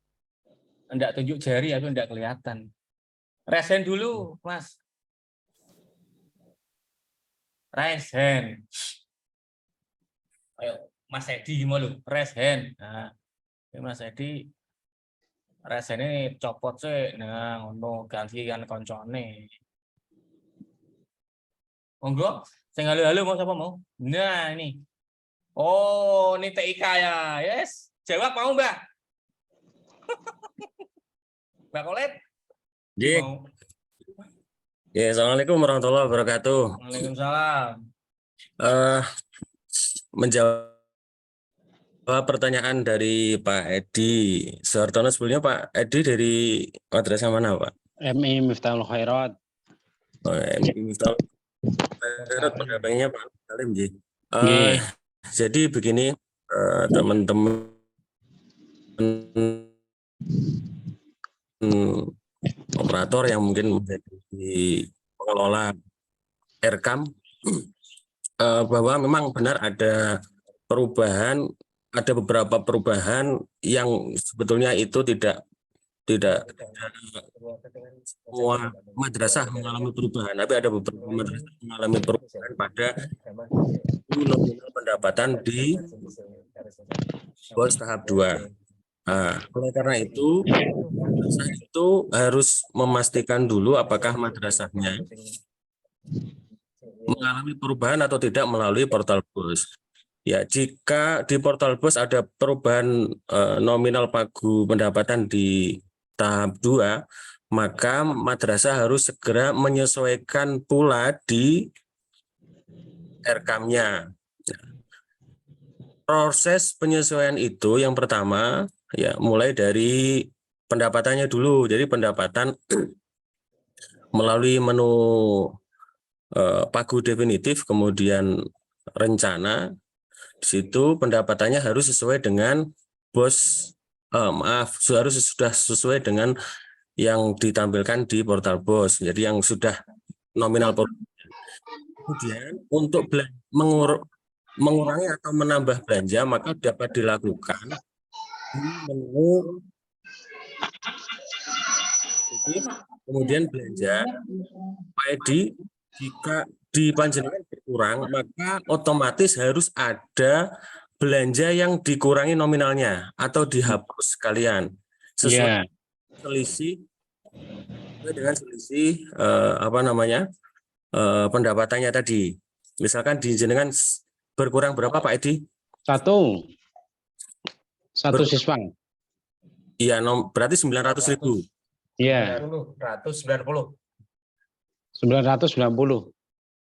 Enggak tunjuk jari atau enggak kelihatan. Resen dulu, Mas. Resen. Ayo, Mas Edi gimana lu? Resen. Nah, Mas Edi resene copot sih. Nah, ngono gantian koncone. Monggo, sing halo-halo mau siapa mau? Nah, ini. Oh, ini TIK ya. Yes. Jawab mau, Mbak? Mbak Kolet? Dik. Ya, Assalamualaikum warahmatullahi wabarakatuh. Waalaikumsalam. Menjawab pertanyaan dari Pak Edi Suhartono, sebelumnya Pak Edi dari madrasah mana, Pak? MI Miftahul Khairat. MI Miftahul Khairat, pendampingnya Pak Salim. Jadi begini, teman-teman operator yang mungkin menjadi pengelola RKAM, bahwa memang benar ada perubahan, ada beberapa perubahan yang sebetulnya itu tidak semua madrasah mengalami perubahan, tapi ada beberapa madrasah mengalami perubahan pada nominal pendapatan di BOS tahap 2. Nah, oleh karena itu, madrasah itu harus memastikan dulu apakah madrasahnya mengalami perubahan atau tidak melalui portal BOS. Ya, jika di portal BOS ada perubahan nominal pagu pendapatan di tahap 2, maka madrasah harus segera menyesuaikan pula di RKAM-nya. Proses penyesuaian itu yang pertama ya mulai dari pendapatannya dulu. Jadi pendapatan melalui menu pagu definitif, kemudian rencana. Di situ pendapatannya harus sesuai dengan BOS, harus sudah sesuai dengan yang ditampilkan di portal BOS. Jadi yang sudah nominal. Kemudian untuk mengurangi atau menambah belanja maka dapat dilakukan di menu kemudian belanja Pak Edi. Jika di panjenengan berkurang maka otomatis harus ada belanja yang dikurangi nominalnya atau dihapus sekalian sesuai selisih dengan selisih pendapatannya tadi. Misalkan di jenengan berkurang berapa Pak Edi? Satu siswa. Iya, berarti 900.000. Iya. 990. 990.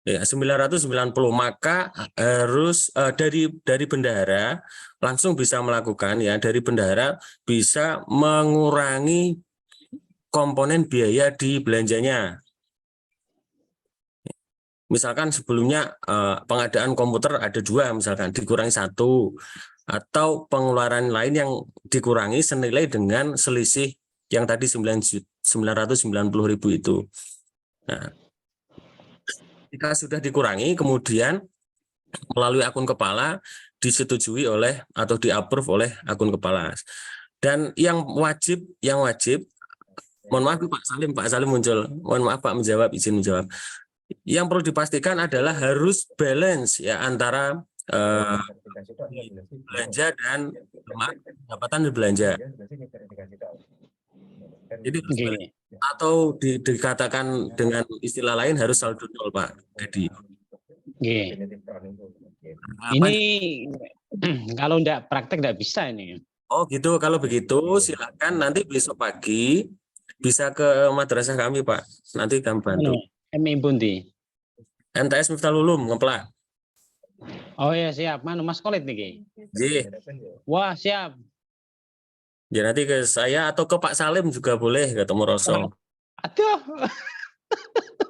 Ya, 990. Maka harus dari bendahara langsung bisa melakukan ya, dari bendahara bisa mengurangi komponen biaya di belanjanya. Misalkan sebelumnya pengadaan komputer ada 2, misalkan dikurangi 1, atau pengeluaran lain yang dikurangi senilai dengan selisih yang tadi 990.000 itu. Nah, jika sudah dikurangi, kemudian melalui akun kepala disetujui oleh atau di-approve oleh akun kepala. Dan yang wajib, mohon maaf Pak Salim muncul, mohon maaf Pak izin menjawab. Yang perlu dipastikan adalah harus balance ya antara belanja dan pendapatan belanja. Jadi atau dikatakan dengan istilah lain harus saldo nol Pak Edi. Ini kalau enggak praktek enggak bisa ini. Oh gitu, kalau begitu silakan nanti besok pagi bisa ke madrasah kami Pak. Nanti kami bantu. MI Bundi. MTS Miftahul Ulum Ngeplak. Oh ya siap, Mas Kolit nih. Wah siap. Ya nanti ke saya atau ke Pak Salim juga boleh ketemu Roso. Aduh.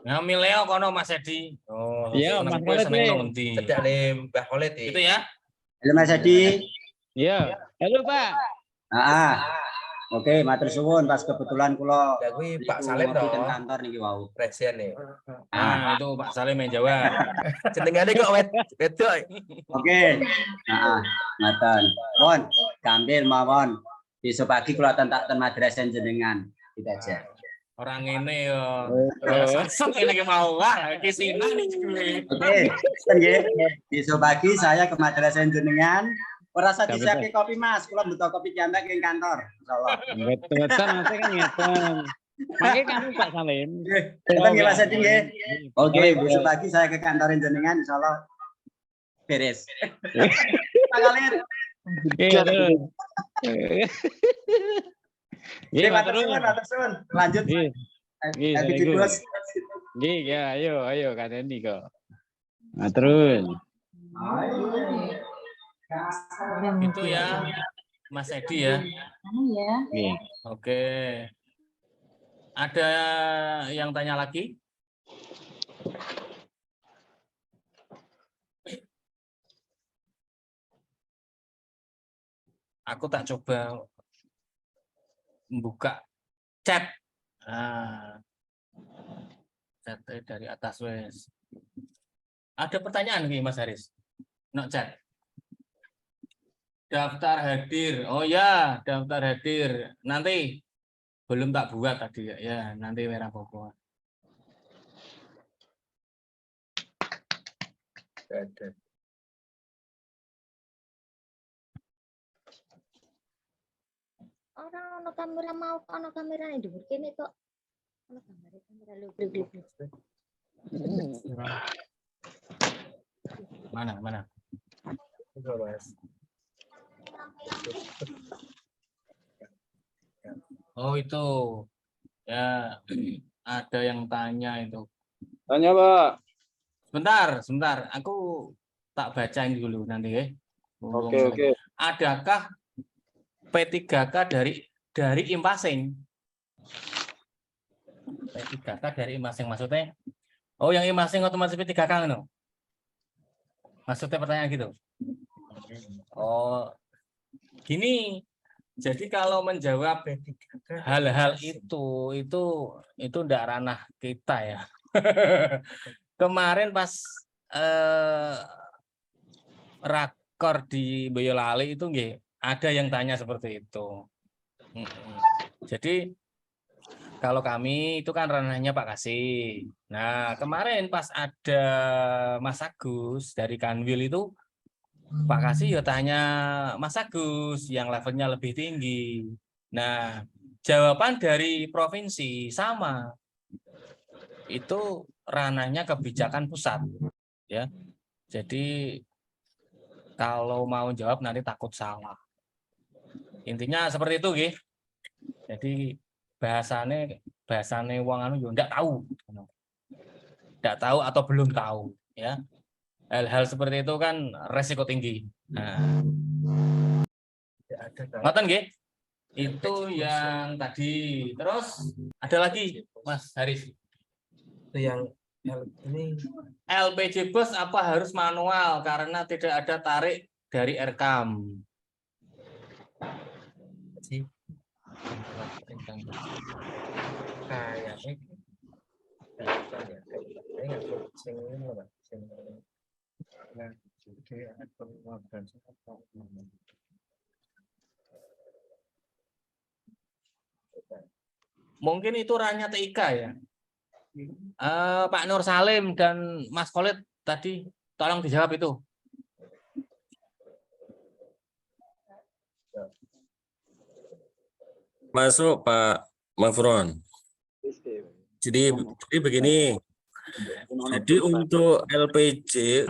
Ngambil Leo kono Mas Edi. Oh, iya Mas Kolit nih. Cedak nih Mbah Kolit itu ya. Halo Mas Edi. Iya. Halo Pak. Oke, matur suwun pas kebetulan kula kuwi Pak Salim to. kantor niki wau. Presiden nih. Itu Pak Salim yang jawab. Jenengane kok wedok. Oke. Ngaten. Pun, kambil mawon. Besok pagi kula tak ten madrasah jenengan. Kita aja. Orang ini yo. Sesuk ini mau iki sinan iki. Oke. Nggih. Besok pagi saya ke madrasah jenengan. Ora usah disiapke kopi Mas, kula butuh kopi kiambak ing kantor, insyaallah. Betul Mas kan ngeten. Mangke kan Pak Salim. Ngeten nggih Mas Edi nggih. Oke, besok pagi saya ke kantor jenengan insyaallah beres. Pak Kalir. Nggih, matur suwun. Lanjut. Nggih. Nggih, ya ayo Kak Dendi kok. Maturun. Itu ya Mas Edi ya. Oke. Ada yang tanya lagi? Aku tak coba membuka chat. Chat dari atas wes. Ada pertanyaan nih Mas Haris? No chat. Daftar hadir. Oh ya, daftar hadir. Nanti belum tak buat tadi ya. Ya, nanti merah pokok. Orang ono kamera mau ono kamera di kene kok. Ono kamera lu. Mana? Oh itu ya ada yang tanya itu. Tanya, Pak. Sebentar, aku tak bacain dulu nanti ya. Oke. Adakah P3K dari Impasing? P3K dari Impasing maksudnya? Oh, yang Impasing otomatis P3K no? Maksudnya pertanyaan gitu. Oh, gini. Jadi kalau menjawab hal-hal itu enggak ranah kita ya. Kemarin pas rakor di Boyolali itu nggih, ada yang tanya seperti itu. Jadi kalau kami itu kan ranahnya Pak Kasih. Nah, kemarin pas ada Mas Agus dari Kanwil itu Pak Kasih ya tanya Mas Agus yang levelnya lebih tinggi. Nah, jawaban dari provinsi sama. Itu ranahnya kebijakan pusat, ya. Jadi kalau mau jawab nanti takut salah. Intinya seperti itu, nggih. Jadi bahasane wong anu yo ndak tahu. Ndak tahu atau belum tahu, ya. Hal-hal seperti itu kan resiko tinggi. Nah, ngoten nggih. Itu yang tadi. Terus ada lagi, Mas Haris. Itu yang ini LPG bus apa harus manual karena tidak ada tarik dari Rkam? sih Mungkin itu ranahnya TIK ya. Pak Nur Salim dan Mas Khalid tadi tolong dijawab itu. Masuk Pak Mafron. Jadi begini. Jadi untuk LPG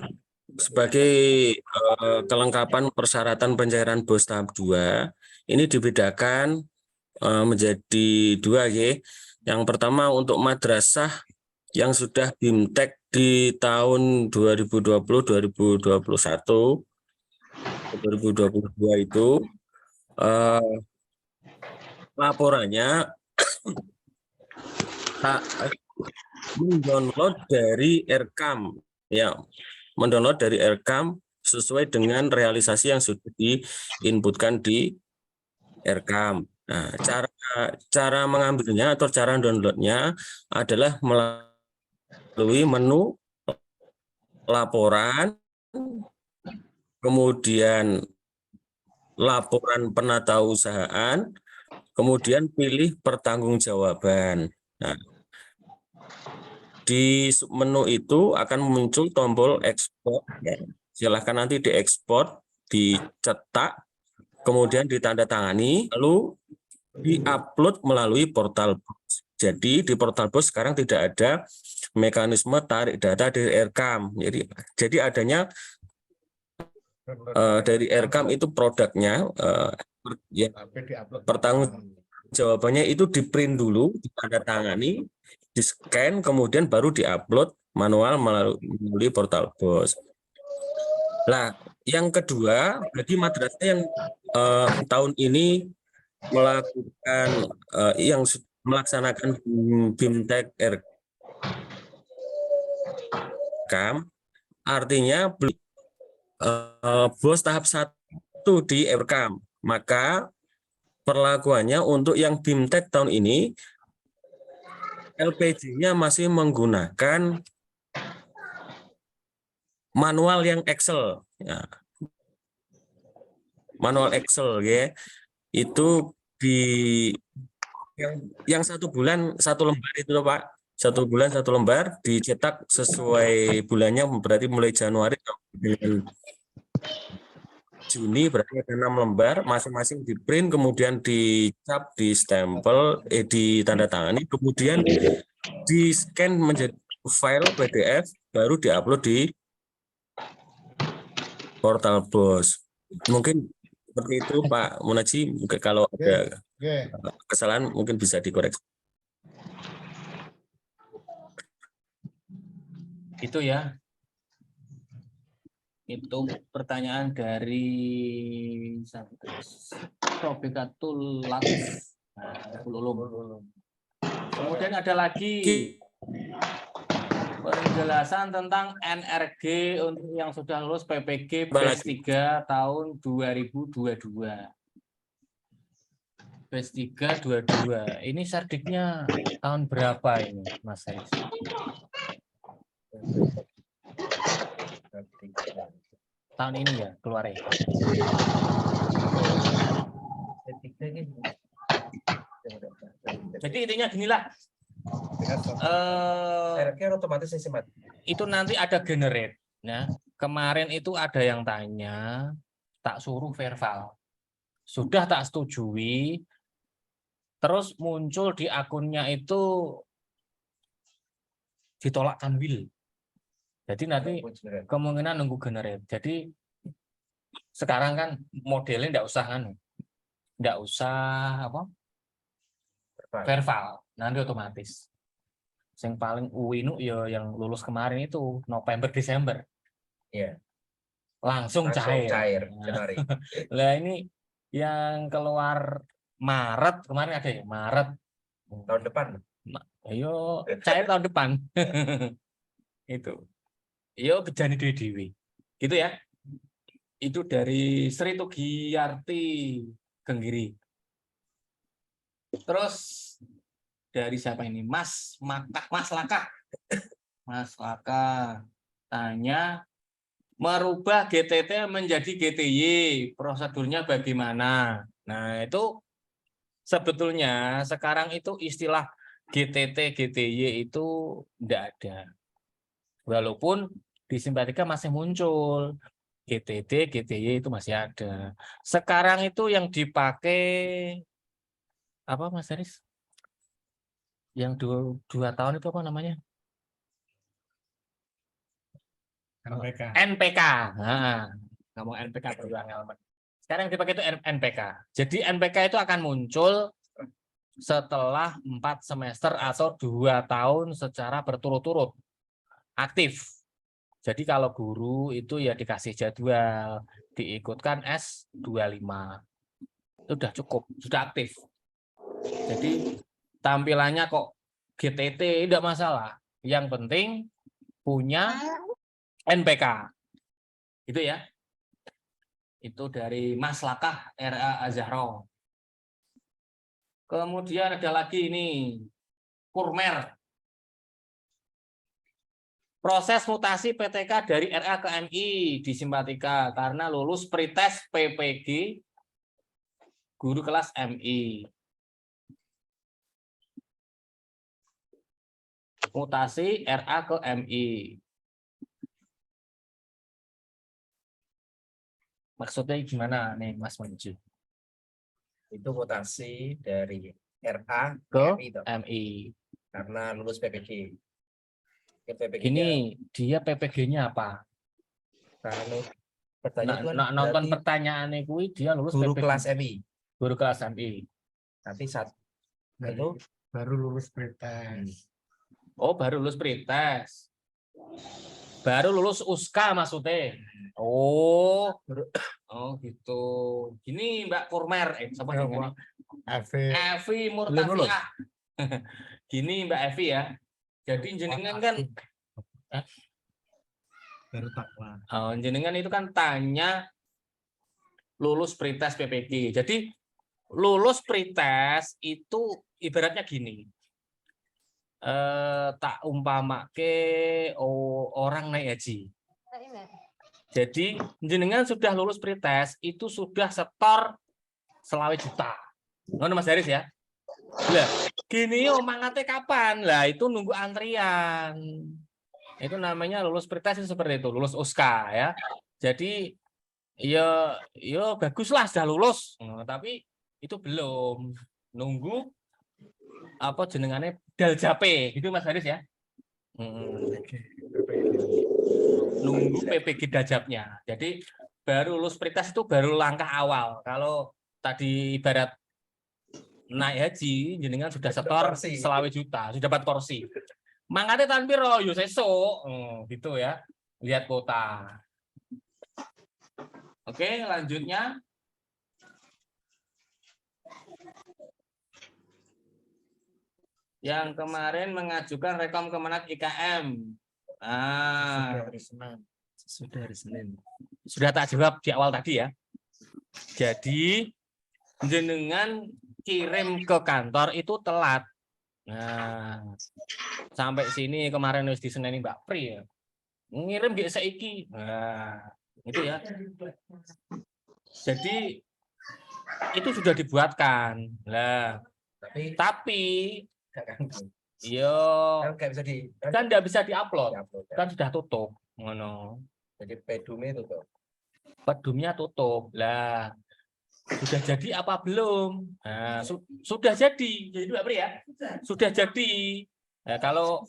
sebagai kelengkapan persyaratan pencairan BOS tahap 2 ini dibedakan menjadi dua ya. Yang pertama untuk madrasah yang sudah BIMTEK di tahun 2020, 2021, 2022 itu laporannya mendownload dari Rkam ya, mendownload dari Rkam sesuai dengan realisasi yang sudah diinputkan di Rkam. Nah, cara mengambilnya atau cara downloadnya adalah melalui menu laporan, kemudian laporan penatausahaan, kemudian pilih pertanggungjawaban. Nah, di menu itu akan muncul tombol ekspor. Ya. Silahkan nanti diekspor, dicetak, kemudian ditandatangani, lalu di-upload melalui portal BOS. Jadi di portal BOS sekarang tidak ada mekanisme tarik data dari Rkam. Jadi adanya dari Rkam itu produknya, ya, pertanggungjawabannya itu di-print dulu, ditandatangani, di-scan, kemudian baru di-upload manual melalui portal BOS. Nah, yang kedua, bagi madrasah yang tahun ini melakukan yang melaksanakan BIMTEK Rkam, artinya BOS tahap 1 di Rkam, maka perlakuannya untuk yang BIMTEK tahun ini LPG-nya masih menggunakan manual yang Excel, ya. Manual Excel ya. Itu di yang 1 bulan 1 lembar itu loh Pak, 1 bulan 1 lembar dicetak sesuai bulannya, berarti mulai Januari dengan Juni berarti ada 6 lembar, masing-masing di print, kemudian dicap, di stempel, ditandatangani, kemudian di scan menjadi file PDF, baru diupload di portal BOS. Mungkin seperti itu Pak Munaji, mungkin kalau ada kesalahan mungkin bisa dikoreksi. Itu ya. Itu pertanyaan dari Robekatul Latif. Kemudian ada lagi penjelasan tentang NRG untuk yang sudah lulus PPG batch 3 tahun 2022. Batch 3 22. Ini serdiknya tahun berapa ini, Mas Haris? Tahun ini ya keluarnya. Jadi intinya ginilah. Otomatis itu nanti ada generate. Ya. Kemarin itu ada yang tanya, tak suruh verbal. Sudah tak setujui, terus muncul di akunnya itu ditolak kanwil. Jadi nanti kemungkinan nunggu generate. Jadi sekarang kan modelnya nggak usah apa verbal, nanti otomatis. Yang paling uwinu ya yang lulus kemarin itu November Desember. Iya. Langsung cair. Nah ini yang keluar Maret kemarin ada ya Maret tahun depan. Ayo cair tahun depan. Itu. Yo kejani dewi. Gitu ya. Itu dari Sri Tugiyarti Genggiri. Terus dari siapa ini? Mas Laka. Mas Laka tanya merubah GTT menjadi GTY, prosedurnya bagaimana? Nah, itu sebetulnya sekarang itu istilah GTT, GTY itu tidak ada. Walaupun di Simpatika masih muncul GTT, GTY itu masih ada. Sekarang itu yang dipakai apa Mas Haris? Yang dua tahun itu apa namanya? NPK. Nah, ngomong NPK berulang elemen. Sekarang yang dipakai itu NPK. Jadi NPK itu akan muncul setelah 4 semester atau 2 tahun secara berturut-turut aktif. Jadi kalau guru itu ya dikasih jadwal, diikutkan S25. Itu sudah cukup, sudah aktif. Jadi tampilannya kok GTT tidak masalah. Yang penting punya NPK. Itu ya. Itu dari Mas Lakah RA Azahro. Kemudian ada lagi ini Kurmer. Proses mutasi PTK dari RA ke MI di Simpatika karena lulus pretest PPG guru kelas MI. Mutasi RA ke MI. Maksudnya gimana nih Mas Manju? Itu mutasi dari RA ke MI, MI. Karena lulus PPG. Ini dia PPG-nya apa? Kalau nonton pertanyaannya kui dia lulus guru PPG. kelas MI. Guru kelas MI. Tapi saat itu baru lulus pretest. Oh, baru lulus pretest. Baru lulus USKA maksudnya. Oh gitu. Gini Mbak Kurmer, siapa namanya? Evi Murtafiah. Gini Mbak Evi ya. Jadi jenengan kan baru takwa. Jenengan itu kan tanya lulus pretest PPG. Jadi lulus pretest itu ibaratnya gini. Tak umpamake orang naik haji. Jadi jenengan sudah lulus pretest itu sudah setor 20 juta. Ngono Mas Haris ya. Lah, gini mangate kapan? Lah itu nunggu antrian. Itu namanya lulus pretest itu seperti itu, lulus USKA ya. Jadi ya baguslah sudah lulus, tapi itu belum nunggu apa jenengannya daljape gitu Mas Haris ya. Nunggu PPG dajabnya. Jadi baru lulus pretest itu baru langkah awal. Kalau tadi ibarat naik haji, jenengan sudah setor 20 juta, sudah dapat porsi. Mangkate tan piro yo sesuk, gitu ya. Lihat kota. Oke, lanjutnya. Yang kemarin mengajukan rekom Kemenak IKM. Sudah hari Senin. Sudah tak jawab di awal tadi ya. Jadi jenengan kirim ke kantor itu telat. Nah, sampai sini kemarin wis diseneni Mbak Pri ya. Ngirim gak saiki. Nah, itu ya. Jadi itu sudah dibuatkan. Lah, tapi kan nggak bisa diupload. Kan sudah tutup. Ngono. Jadi pedumnya tutup. Pedumnya tutup. Lah, sudah jadi apa belum? Nah, sudah jadi. Jadi Mbak Pri ya. Sudah jadi. Nah, kalau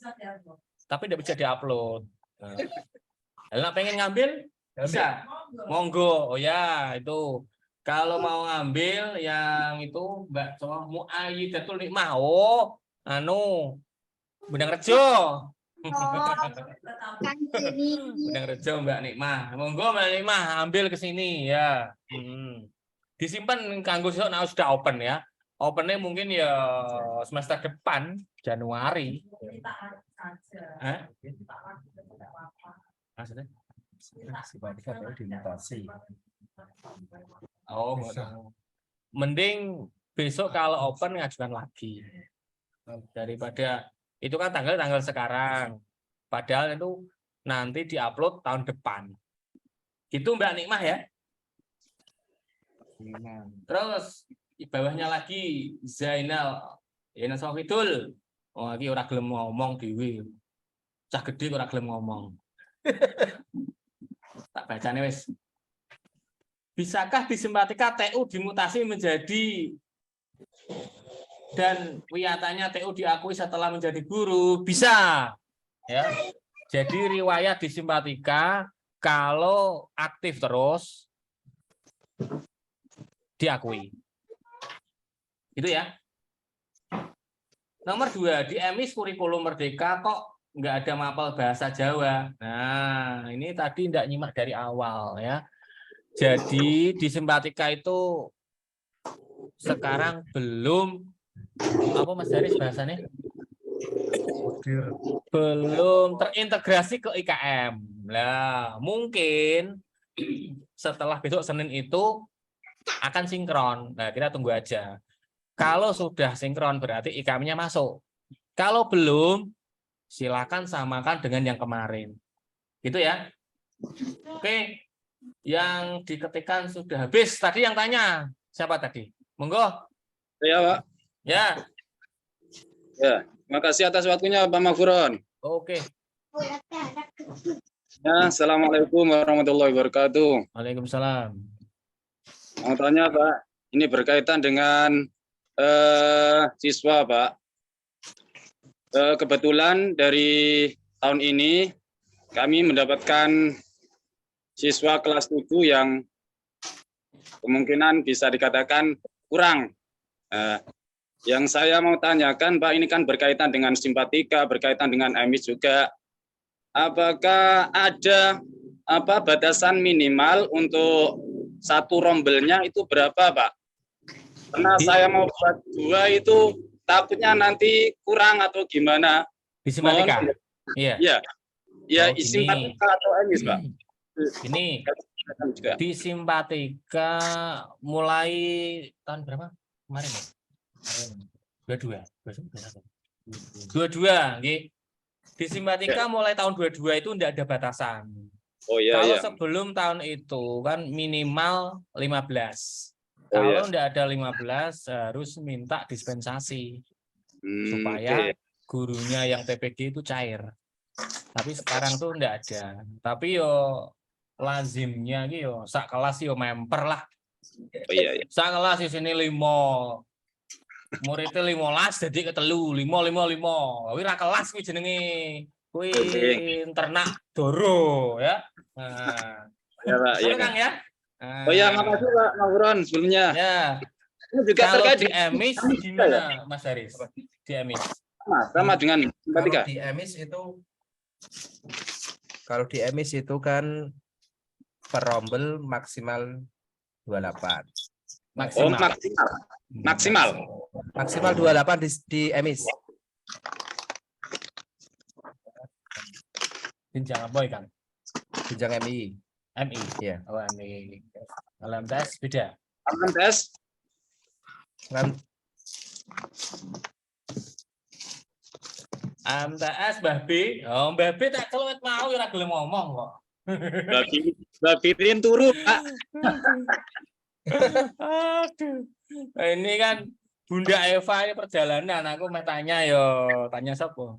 tapi tidak bisa diupload. Nah, pengen ngambil bisa. Monggo. Oh ya, itu. Kalau mau ngambil yang itu Mbak Muayyidatul Nikmah. Oh, Benang Rejo. Benang Rejo Mbak Nikmah. Monggo Mbak Nikmah ambil ke sini ya. Disimpan kanggo sesuk nek sudah open ya. Opennya mungkin ya semester depan Januari. Maksudnya? Oh, mending besok kalau open ngajukan lagi daripada itu kan tanggal sekarang. Padahal itu nanti diupload tahun depan. Gitu Mbak Nikmah ya. Terus di bawahnya lagi Zainal Sofidul. Oh, iki ora gelem ngomong dhewe. Cah gede ora gelem ngomong. Tak bacane wis. Bisakah di simpatika TU dimutasi menjadi dan wiyatannya TU diakui setelah menjadi guru? Bisa. Ya. Jadi riwayat di simpatika kalau aktif terus diakui. Itu ya. Nomor 2, di emis kurikulum Merdeka kok nggak ada mapel bahasa Jawa. Nah, ini tadi nggak nyimak dari awal ya. Jadi di simpatika itu sekarang belum apa Mas Haris bahasanya? Belum terintegrasi ke IKM. Lah, mungkin setelah besok Senin itu akan sinkron. Nah, kita tunggu aja. Kalau sudah sinkron berarti IKM-nya masuk. Kalau belum, silakan samakan dengan yang kemarin. Gitu ya. Oke. Yang diketikkan sudah habis. Tadi yang tanya siapa tadi? Monggo. Ya, Pak. Ya. Ya, makasih atas waktunya Pak Mafuron. Oke. Ya, Assalamualaikum warahmatullahi wabarakatuh. Waalaikumsalam. Mau tanya Pak, ini berkaitan dengan siswa Pak. Kebetulan dari tahun ini kami mendapatkan siswa kelas 7 yang kemungkinan bisa dikatakan kurang. Yang saya mau tanyakan Pak, ini kan berkaitan dengan simpatika, berkaitan dengan emis juga. Apakah ada batasan minimal untuk satu rombelnya itu berapa Pak? Karena saya mau buat 2 itu takutnya nanti kurang atau gimana. Di simpatika? Iya. Iya. Ya, Oh, simpatika atau emis Pak. Ini di simpatika mulai tahun berapa kemarin ya? 22, nggih. Di simpatika mulai tahun 22 itu tidak ada batasan. Oh iya. Kalau iya. sebelum tahun itu kan minimal 15. Oh, Kalau iya. tidak ada 15 harus minta dispensasi supaya oke. gurunya yang TPG itu cair. Tapi sekarang tuh tidak ada. Tapi yo lazimnya yo sak kelas yo memper lah. Oh iya. Sak kelas di sini 5. Muridnya 15 jadi ketelu 5. Kuwi ra kelas kuwi jenenge. Kuwi ternak doro ya. Nah. Ya Pak, ya. Kang ya. Oh ya, makasih Pak Mauron sebelumnya. Ya. Ini juga Kalau terkait di emis gimana Mas Haris? Di emis. sama dengan Kalau 43. di emis itu kan per rombel maksimal 28. Oh, maksimal. Maksimal 28 di emis. Jenjang apa ya, Kang? Jenjang MI. MI. Iya. Oh, MI. Kalau MTS beda. MTS MTS Mbah B. Oh, Mbah B tak celwet mau ora gelem ngomong kok. Babirin turu, Pak. Aduh. Ini kan Bunda Eva ini perjalanan, aku mau tanya tanya siapa?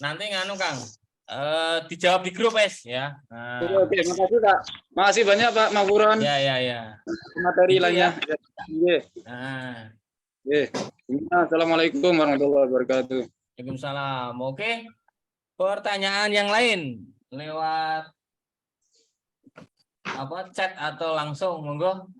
Nanti nganu Kang, dijawab di grup ya. Nah. Oke, makasih Pak. Makasih banyak Pak Mauron. Ya. Materi Itu lainnya. Ya. Nah. Assalamualaikum warahmatullahi wabarakatuh. Waalaikumsalam. Oke. Pertanyaan yang lain lewat chat atau langsung, monggo.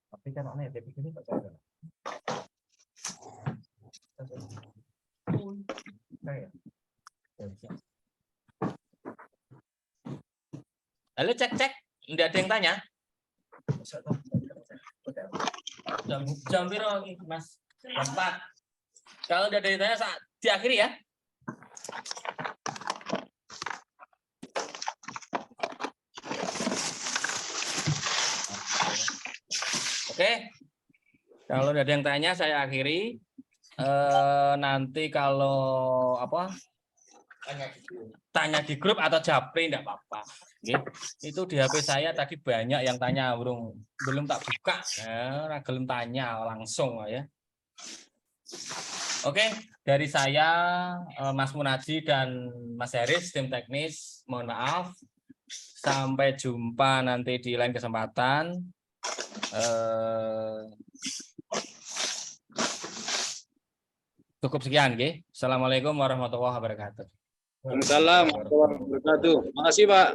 Tapi kan aneh, dia bikin Pak saya. Halo, cek. Enggak ada yang tanya? Jam berapa nih, Mas? Jam 4. Kalau enggak ada yang tanya, saat diakhiri ya. Oke. Kalau enggak ada yang tanya, saya akhiri. Nanti kalau tanya di grup atau japri enggak apa-apa. Itu di HP saya tadi banyak yang tanya, belum tak buka, gelem tanya langsung ya. Oke, dari saya Mas Munaji dan Mas Haris tim teknis, mohon maaf. Sampai jumpa nanti di lain kesempatan. Cukup sekian, Assalamualaikum warahmatullahi wabarakatuh. Waalaikumsalam warahmatullahi wabarakatuh. Makasih Pak.